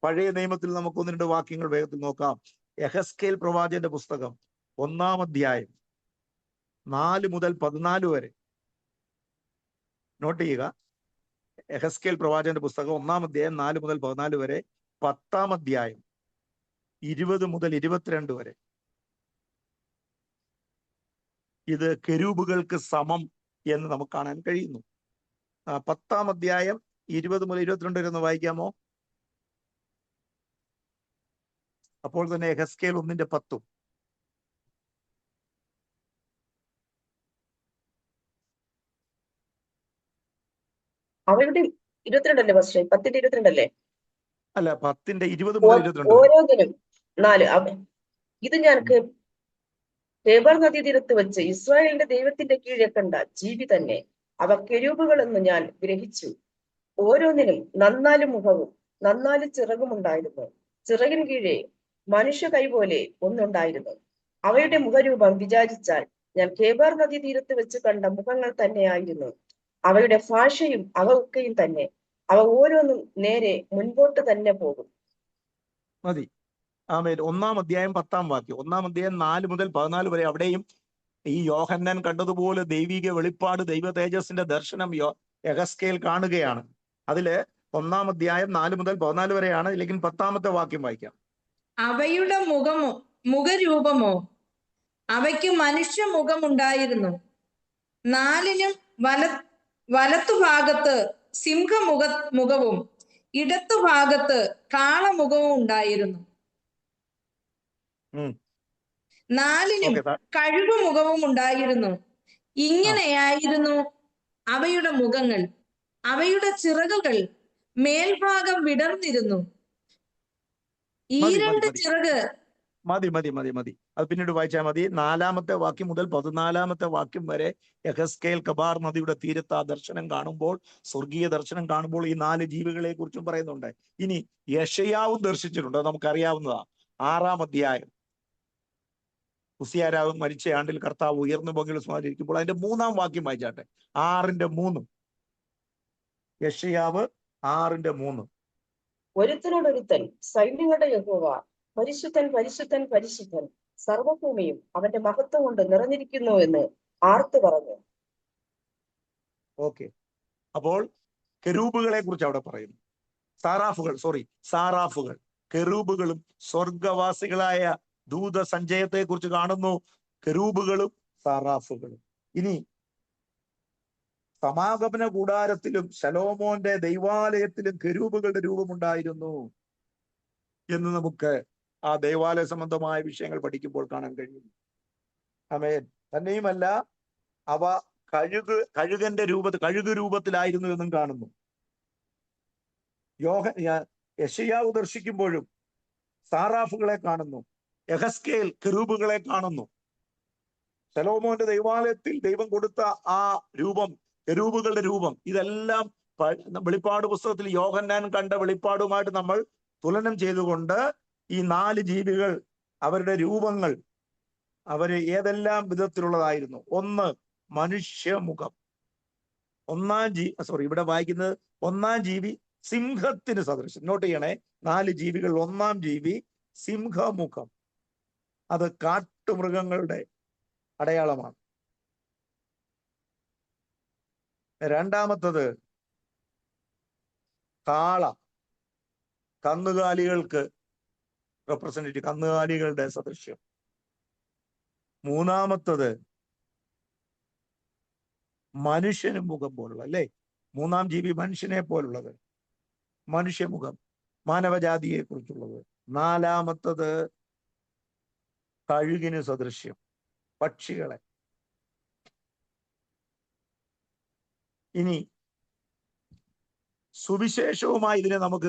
പഴയ നിയമത്തിൽ നമുക്ക് 1-2 വാക്യങ്ങൾ വേഗത്തിൽ നോക്കാം. യെഹെസ്കേൽ പ്രവാചകന്റെ പുസ്തകം 1-ാം അധ്യായം 4 മുതൽ 14 വരെ. നോട്ട് ചെയ്യുക. യെഹെസ്കേൽ പ്രവാചകന്റെ പുസ്തകം 1-ാം അധ്യായം 4 മുതൽ 14 വരെ, 10-ാം അധ്യായം 20 മുതൽ 22 വരെ. ഇത് കെരൂബുകൾക്ക് സമം എന്ന് നമുക്ക് കാണാൻ കഴിയുന്നു. 10-ാം അധ്യായം 20 മുതൽ 22 വരെ ഒന്ന് വായിക്കാമോ? അപ്പോൾ തന്നെ യെഹെസ്കേൽ 1:10. അവരുടെ 22 അല്ലേ പക്ഷേ? 10-ന്റെ 22 അല്ലേ? അല്ല, 10-ന്റെ 20 മുതൽ 22 വരെ. ഓരോന്നിനും 4. ഇത് ഞാൻ കേബാർ നദീതീരത്ത് വെച്ച് ഇസ്രായേലിന്റെ ദൈവത്തിന്റെ കീഴെ കണ്ട ജീവി തന്നെ. അവ കെരൂബുകൾ എന്ന് ഞാൻ ഗ്രഹിച്ചു. ഓരോന്നിനും 4 മുഖവും 4 ചിറകും ഉണ്ടായിരുന്നു. ചിറകിൻ കീഴെ മനുഷ്യ കൈ പോലെ ഒന്നുണ്ടായിരുന്നു. അവയുടെ മുഖരൂപം വിചാരിച്ചാൽ ഞാൻ കേബാർ നദീതീരത്ത് വെച്ച് കണ്ട മുഖങ്ങൾ തന്നെയായിരുന്നു. അവയുടെ ഭാഷയും അവ ഒക്കെയും തന്നെ. അവ ഓരോന്നും നേരെ മുൻപോട്ട് തന്നെ പോകും. മതി. ആമേൻ. 1-ാം അധ്യായം 10-ാം വാക്യം. 1-ാം അധ്യായം 4 മുതൽ 14 വരെ. അവിടെയും ഈ യോഹന്നാൻ കണ്ടതുപോലെ ദൈവിക വെളിപ്പാട്, ദൈവ തേജസ്സിന്റെ ദർശനം യെഹെസ്കേൽ കാണുകയാണ്. അതില് 1-ാം അധ്യായം 4 മുതൽ 14 വരെയാണ്. ഇല്ലെങ്കിൽ 10-ാമത്തെ വാക്യം വായിക്കാം. അവയുടെ മുഖരൂപമോ അവയ്ക്ക് മനുഷ്യ മുഖമുണ്ടായിരുന്നു. 4നും വലത്തുഭാഗത്ത് മുഖവും ഇടത്തുഭാഗത്ത് കാളമുഖവും ഉണ്ടായിരുന്നു. 4നും കഴുകു മുഖവും ഉണ്ടായിരുന്നു. ഇങ്ങനെയായിരുന്നു അവയുടെ മുഖങ്ങൾ. അവയുടെ ചിറകുകൾ മേൽഭാഗം വിടർന്നിരുന്നു. ഈ 2 ചിറക് മതി. അത് പിന്നീട് വായിച്ചാൽ മതി. 4-ാമത്തെ വാക്യം മുതൽ 14-ാമത്തെ വാക്യം വരെ യെഹെസ്കേൽ കബാർ നദിയുടെ തീരത്ത് ആ ദർശനം കാണുമ്പോൾ, സ്വർഗീയ ദർശനം കാണുമ്പോൾ ഈ 4 ജീവികളെ കുറിച്ചും പറയുന്നുണ്ട്. ഇനി യെശയ്യാവും ദർശിച്ചിട്ടുണ്ട്, നമുക്കറിയാവുന്നതാ. 6-ാം അധ്യായം. ഉസിയാരാവ് മരിച്ച ആണ്ടിൽ കർത്താവ് ഉയർന്നു പൊങ്ങിൽ സ്മാരിക്കുമ്പോൾ അതിന്റെ 3-ാം വാക്യം വായിച്ചാട്ടെ. 6:3. യെശയ്യാവ് 6:3. ഒരുത്തനോടൊരുത്തൻ സൈന്യങ്ങളുടെ യഹോവ പരിശുദ്ധൻ പരിശുദ്ധൻ പരിശുദ്ധൻ, സർവഭൂമിയും അവന്റെ മഹത്വം കൊണ്ട് നിറഞ്ഞിരിക്കുന്നു എന്ന് ആർത്തു പറഞ്ഞു. ഓക്കെ, അപ്പോൾ കെരൂബുകളെ കുറിച്ച് അവിടെ പറയുന്നു. സാറാഫുകൾ കെരൂബുകളും സ്വർഗവാസികളായ ദൂത സഞ്ചയത്തെ കുറിച്ച് കാണുന്നു. കെരൂബുകളും സാറാഫുകളും. ഇനി സമാഗമന കൂടാരത്തിലും ശലോമോന്റെ ദൈവാലയത്തിലും കെരൂബുകളുടെ രൂപമുണ്ടായിരുന്നു എന്ന് നമുക്ക് ആ ദൈവാലയ സംബന്ധമായ വിഷയങ്ങൾ പഠിക്കുമ്പോൾ കാണാൻ കഴിയും. ആമേൻ. തന്നെയുമല്ല, അവ കഴുകു രൂപത്തിലായിരുന്നു എന്നും കാണുന്നു. യെശയ്യാവ് ദർശിക്കുമ്പോഴും സാറാഫുകളെ കാണുന്നു, യെഹസ്കേൽ കെരൂബുകളെ കാണുന്നു. ശലോമോന്റെ ദൈവാലയത്തിൽ ദൈവം കൊടുത്ത ആ രൂപം, കെരൂബുകളുടെ രൂപം, ഇതെല്ലാം വെളിപ്പാട് പുസ്തകത്തിൽ യോഹന്നാൻ കണ്ട വെളിപ്പാടുമായിട്ട് നമ്മൾ തുലനം ചെയ്തുകൊണ്ട് ഈ 4 ജീവികൾ, അവരുടെ രൂപങ്ങൾ, അവര് ഏതെല്ലാം വിധത്തിലുള്ളതായിരുന്നു. ഒന്ന്, മനുഷ്യമുഖം. ഇവിടെ വായിക്കുന്നത് 1-ാം ജീവി സിംഹത്തിന് സദൃശം. നോട്ട് ചെയ്യണേ, 4 ജീവികൾ. 1-ാം ജീവി സിംഹമുഖം. അത് കാട്ടുമൃഗങ്ങളുടെ അടയാളമാണ്. 2-ാമത്തത് കാള, കന്നുകാലികൾക്ക് റെപ്രസെന്റേറ്റീവ്, കന്നുകാലികളുടെ സദൃശ്യം. 3-ാമത്തത് മനുഷ്യന് മുഖം പോലുള്ള, അല്ലേ? 3-ാം ജീവി മനുഷ്യനെ പോലുള്ളത്, മനുഷ്യമുഖം, മാനവജാതിയെ കുറിച്ചുള്ളത്. 4-ാമത്തത് കഴുകിന് സദൃശ്യം, പക്ഷികളെ. ഇനി സുവിശേഷവുമായി ഇതിനെ നമുക്ക്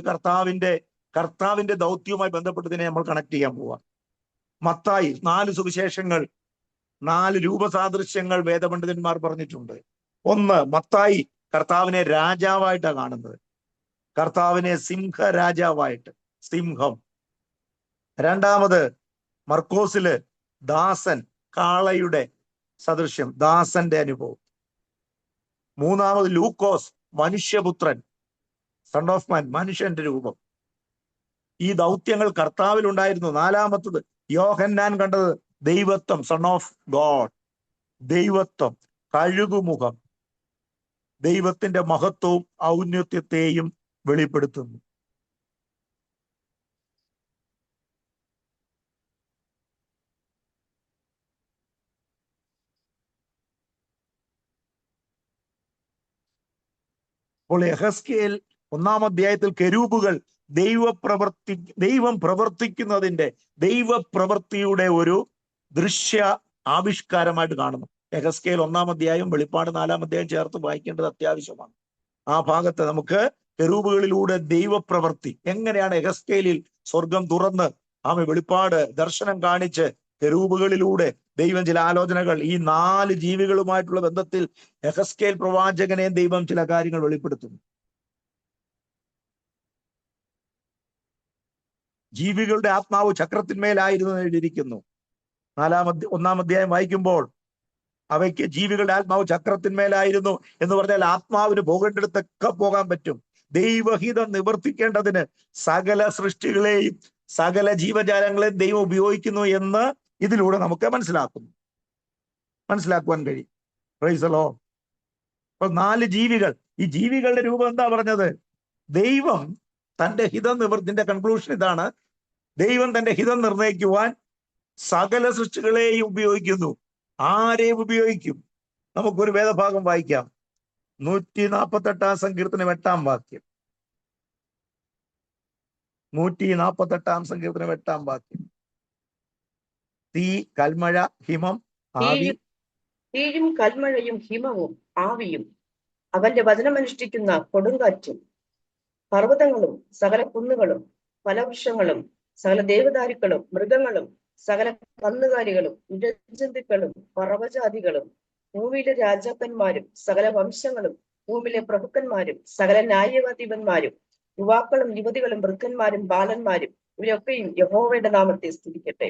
കർത്താവിന്റെ ദൗത്യവുമായി ബന്ധപ്പെട്ടതിനെ നമ്മൾ കണക്ട് ചെയ്യാൻ പോവാം. മത്തായി 4 സുവിശേഷങ്ങൾ, 4 രൂപസാദൃശ്യങ്ങൾ വേദപണ്ഡിതന്മാർ പറഞ്ഞിട്ടുണ്ട്. 1, മത്തായി കർത്താവിനെ രാജാവായിട്ടാണ് കാണുന്നത്. കർത്താവിനെ സിംഹരാജാവായിട്ട്, സിംഹം. 2-ാമത് മർക്കോസില് ദാസൻ, കാളയുടെ സദൃശ്യം, ദാസന്റെ അനുഭവം. 3-ാമത് ലൂക്കോസ് മനുഷ്യപുത്രൻ, സൺ ഓഫ് മാൻ, മനുഷ്യന്റെ രൂപം. ഈ ദൗത്യങ്ങൾ കർത്താവിൽ ഉണ്ടായിരുന്നു. 4-ാമത്തത് യോഹന്നാൻ കണ്ടത് ദൈവത്വം, സൺ ഓഫ് ഗോഡ്, ദൈവത്വം, കഴുകുമുഖം, ദൈവത്തിന്റെ മഹത്വവും ഔന്നത്യത്തെയും വെളിപ്പെടുത്തുന്നു. അപ്പോൾ യെഹെസ്കേൽ 1-ാം അധ്യായത്തിൽ കെരൂബുകൾ ദൈവം പ്രവർത്തിക്കുന്നതിന്റെ, ദൈവപ്രവൃത്തിയുടെ ഒരു ദൃശ്യ ആവിഷ്കാരമായിട്ട് കാണുന്നു. യെഹെസ്കേൽ 1-ാം അധ്യായം, വെളിപ്പാട് 4-ാം അധ്യായം ചേർത്ത് വായിക്കേണ്ടത് അത്യാവശ്യമാണ്. ആ ഭാഗത്ത് നമുക്ക് കെരൂബുകളിലൂടെ ദൈവപ്രവൃത്തി എങ്ങനെയാണ്, യെഹെസ്കേലിൽ സ്വർഗം തുറന്ന് വെളിപ്പാട് ദർശനം കാണിച്ച് കെരൂബുകളിലൂടെ ദൈവം ചില ആലോചനകൾ, ഈ 4 ജീവികളുമായിട്ടുള്ള ബന്ധത്തിൽ യെഹെസ്കേൽ പ്രവാചകനെ ദൈവം ചില കാര്യങ്ങൾ വെളിപ്പെടുത്തുന്നു. ജീവികളുടെ ആത്മാവ് ചക്രത്തിന്മേലായിരുന്നു എഴുതിയിരിക്കുന്നു. 1-ാം അധ്യായം വായിക്കുമ്പോൾ അവയ്ക്ക് ജീവികളുടെ ആത്മാവ് ചക്രത്തിന്മേലായിരുന്നു എന്ന് പറഞ്ഞാൽ ആത്മാവിന് പോകേണ്ടിടത്തൊക്കെ പോകാൻ പറ്റും. ദൈവഹിതം നിവർത്തിക്കേണ്ടതിന് സകല സൃഷ്ടികളെയും സകല ജീവജാലങ്ങളെയും ദൈവം ഉപയോഗിക്കുന്നു എന്ന് ഇതിലൂടെ നമുക്ക് മനസ്സിലാക്കുവാൻ കഴിയും. Price the Lord. അപ്പൊ 4 ജീവികൾ, ഈ ജീവികളുടെ രൂപം എന്താ പറഞ്ഞത്? ദൈവം തന്റെ ഹിതം നിവർത്തിന്റെ കൺക്ലൂഷൻ ഇതാണ്: ദൈവം തന്റെ ഹിതം നിർണയിക്കുവാൻ സകല സൃഷ്ടികളെയും ഉപയോഗിക്കുന്നു. ആരെയും ഉപയോഗിക്കും? നമുക്കൊരു വേദഭാഗം വായിക്കാം. 148-ാം സങ്കീർത്തനം 8-ാം വാക്യം. 148-ാം സങ്കീർത്തനം 8-ാം വാക്യം. തീ, കൽമഴ, ഹിമം, ആവി. തീയും കൽമഴയും ഹിമവും ആവിയും അവന്റെ വചനമനുഷ്ഠിക്കുന്ന കൊടുങ്കാറ്റും പർവ്വതങ്ങളും സകല കുന്നുകളും ഫലവൃക്ഷങ്ങളും സകല ദേവദാരുക്കളും മൃഗങ്ങളും സകല കന്നുകാലികളും ഇഴജന്തുക്കളും പർവ്വജാതികളും ഭൂമിയിലെ രാജാക്കന്മാരും സകല വംശങ്ങളും ഭൂമിയിലെ പ്രഭുക്കന്മാരും സകല ന്യായാധിപന്മാരും യുവാക്കളും യുവതികളും വൃദ്ധന്മാരും ബാലന്മാരും ഇവരൊക്കെയും യഹോവയുടെ നാമത്തെ സ്തുതിക്കട്ടെ.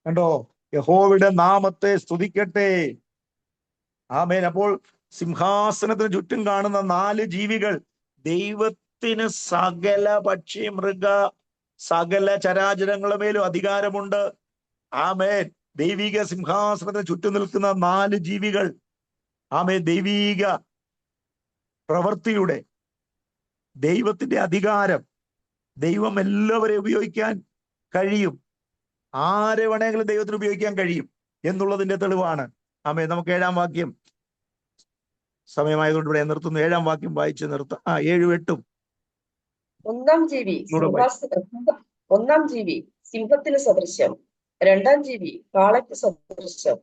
കണ്ടോ? യഹോവയുടെ നാമത്തെ സ്തുതിക്കട്ടെ. ആമേൻ. അപ്പോൾ സിംഹാസനത്തിന് ചുറ്റും കാണുന്ന 4 ജീവികൾ ദൈവത്തിന് സകല പക്ഷി മൃഗ സകല ചരാചരങ്ങളുടെ മേലും അധികാരമുണ്ട്. ആമേൻ. ദൈവിക സിംഹാസനത്തിന് ചുറ്റും നിൽക്കുന്ന 4 ജീവികൾ, ആമേൻ, ദൈവീക പ്രവൃത്തിയുടെ, ദൈവത്തിന്റെ അധികാരം, ദൈവം എല്ലാവരെയും ഉപയോഗിക്കാൻ കഴിയും. ആരെ വേണമെങ്കിലും ദൈവത്തിന് ഉപയോഗിക്കാൻ കഴിയും എന്നുള്ളതിന്റെ തെളിവാണ്. ആമേൻ. നമുക്ക് 7-ാം വാക്യം സമയമായതുകൊണ്ട് ഇവിടെ നിർത്തുന്നു. 7-ാം വാക്യം വായിച്ച് നിർത്താം. 7-ഉം 8-ഉം. ഒന്നാം ജീവി സിംഹത്തിന് സദൃശ്യം, രണ്ടാം ജീവി കാളയ്ക്ക് സദൃശ്യം,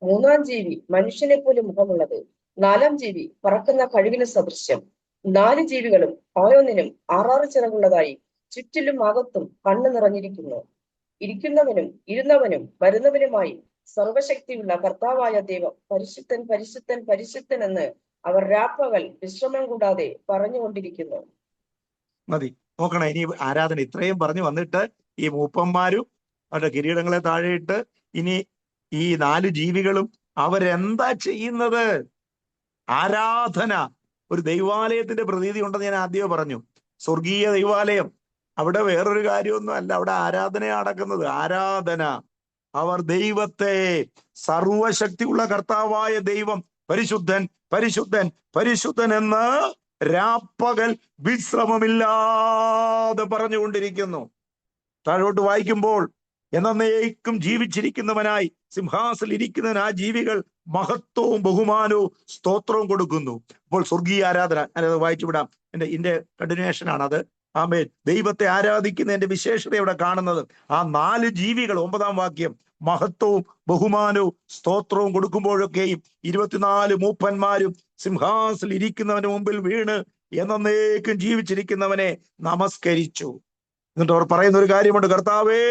മൂന്നാം ജീവി മനുഷ്യനെ പോലെ മുഖമുള്ളത്, നാലാം ജീവി പറക്കുന്ന കഴുകിന് സദൃശ്യം. 4 ജീവികളും ഓരോന്നിനും 6 ചിറകുള്ളതായി ചുറ്റിലും അകത്തും കണ്ണു നിറഞ്ഞിരിക്കുന്നു. ഇരിക്കുന്നവനും ഇരുന്നവനും വരുന്നവനുമായി സർവശക്തിയുള്ള കർത്താവായ ദൈവം പരിശുദ്ധൻ പരിശുദ്ധൻ പരിശുദ്ധൻ എന്ന് അവർ രാപ്പകൽ വിശ്രമം കൂടാതെ പറഞ്ഞുകൊണ്ടിരിക്കുന്നു. മതി, നോക്കണം. ഇനി ആരാധന ഇത്രയും പറഞ്ഞു വന്നിട്ട് ഈ മൂപ്പന്മാരും അവരുടെ കിരീടങ്ങളെ താഴെയിട്ട് ഇനി ഈ 4 ജീവികളും അവരെന്താ ചെയ്യുന്നത്? ആരാധന. ഒരു ദൈവാലയത്തിന്റെ പ്രതീതി ഉണ്ടെന്ന് ഞാൻ ആദ്യമേ പറഞ്ഞു. സ്വർഗീയ ദൈവാലയം. അവിടെ വേറൊരു കാര്യമൊന്നും അല്ല, അവിടെ ആരാധനയാണ് നടക്കുന്നത്. ആരാധന. അവർ ദൈവത്തെ, സർവശക്തിയുള്ള കർത്താവായ ദൈവം പരിശുദ്ധൻ പരിശുദ്ധൻ പരിശുദ്ധൻ എന്ന് രാപ്പകൽ വിശ്രമമില്ലാതെ പറഞ്ഞുകൊണ്ടിരിക്കുന്നു. താഴോട്ട് വായിക്കുമ്പോൾ, എന്നേക്കും ജീവിച്ചിരിക്കുന്നവനായി സിംഹാസനത്തിൽ ഇരിക്കുന്നവൻ ആ ജീവികൾ മഹത്വവും ബഹുമാനവും സ്തോത്രവും കൊടുക്കുന്നു. അപ്പോൾ സ്വർഗീയ ആരാധന, ഞാനത് വായിച്ചു വിടാം. എന്റെ കണ്ടിന്യൂഷൻ ആണത്. ആമേൻ. ദൈവത്തെ ആരാധിക്കുന്നതിന്റെ വിശേഷത ഇവിടെ കാണുന്നത് ആ 4 ജീവികൾ 9-ാം വാക്യം മഹത്വവും ബഹുമാനവും സ്തോത്രവും കൊടുക്കുമ്പോഴൊക്കെയും 24 മൂപ്പന്മാരും സിംഹാസനത്തിൽ ഇരിക്കുന്നവന് മുമ്പിൽ വീണ് എന്നേക്കും ജീവിച്ചിരിക്കുന്നവനെ നമസ്കരിച്ചു. എന്നിട്ട് അവർ പറയുന്ന ഒരു കാര്യമുണ്ട്: കർത്താവേ,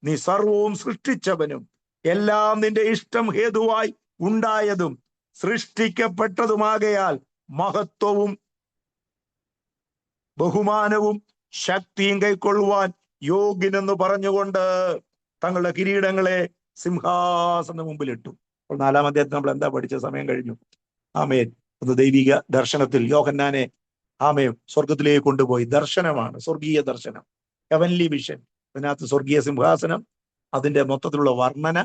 നീ സർവവും സൃഷ്ടിച്ചവനും എല്ലാം നിന്റെ ഇഷ്ടം ഹേതുവായി ഉണ്ടായതും സൃഷ്ടിക്കപ്പെട്ടതുമാകയാൽ മഹത്വവും ബഹുമാനവും ശക്തിയും കൈക്കൊള്ളുവാൻ യോഗ്യനെന്ന് പറഞ്ഞുകൊണ്ട് തങ്ങളുടെ കിരീടങ്ങളെ സിംഹാസന മുമ്പിലിട്ടു. അപ്പോൾ 4-ാം അധ്യായത്തിൽ നമ്മൾ എന്താ പഠിച്ച? സമയം കഴിഞ്ഞു. ആമേൻ. ഒന്ന് ദൈവിക ദർശനത്തിൽ യോഹന്നാനെ സ്വർഗത്തിലേക്ക് കൊണ്ടുപോയി. ദർശനമാണ്, സ്വർഗീയ ദർശനം, ഹെവൻലി വിഷൻ. അതിനകത്ത് സ്വർഗീയ സിംഹാസനം, അതിന്റെ മൊത്തത്തിലുള്ള വർണ്ണന,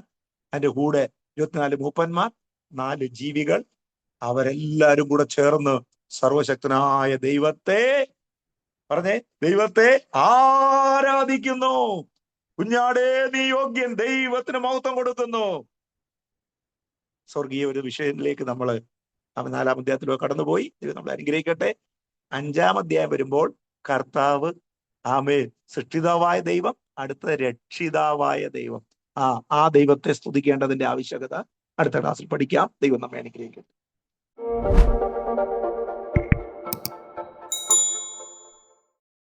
അതിന്റെ കൂടെ 24 മൂപ്പന്മാർ, 4 ജീവികൾ, അവരെല്ലാരും കൂടെ ചേർന്ന് സർവശക്തനായ ദൈവത്തെ ആരാധിക്കുന്നു. കുഞ്ഞാടേ, നീ യോഗ്യൻ, ദൈവത്തിന് മഹത്വം കൊടുക്കുന്നു. സ്വർഗീയ ഒരു വിഷയത്തിലേക്ക് നമ്മൾ 4-ാം അധ്യായത്തിലൂടെ കടന്നുപോയി. ദൈവം നമ്മളെ അനുഗ്രഹിക്കട്ടെ. 5-ാം അധ്യായം വരുമ്പോൾ കർത്താവ് സൃഷ്ടിതാവായ ദൈവം, അടുത്ത രക്ഷിതാവായ ദൈവം, ആ ദൈവത്തെ സ്തുതിക്കേണ്ടതിന്റെ ആവശ്യകത അടുത്ത ക്ലാസ്സിൽ പഠിക്കാം. ദൈവം നമ്മെ അനുഗ്രഹിക്കട്ടെ.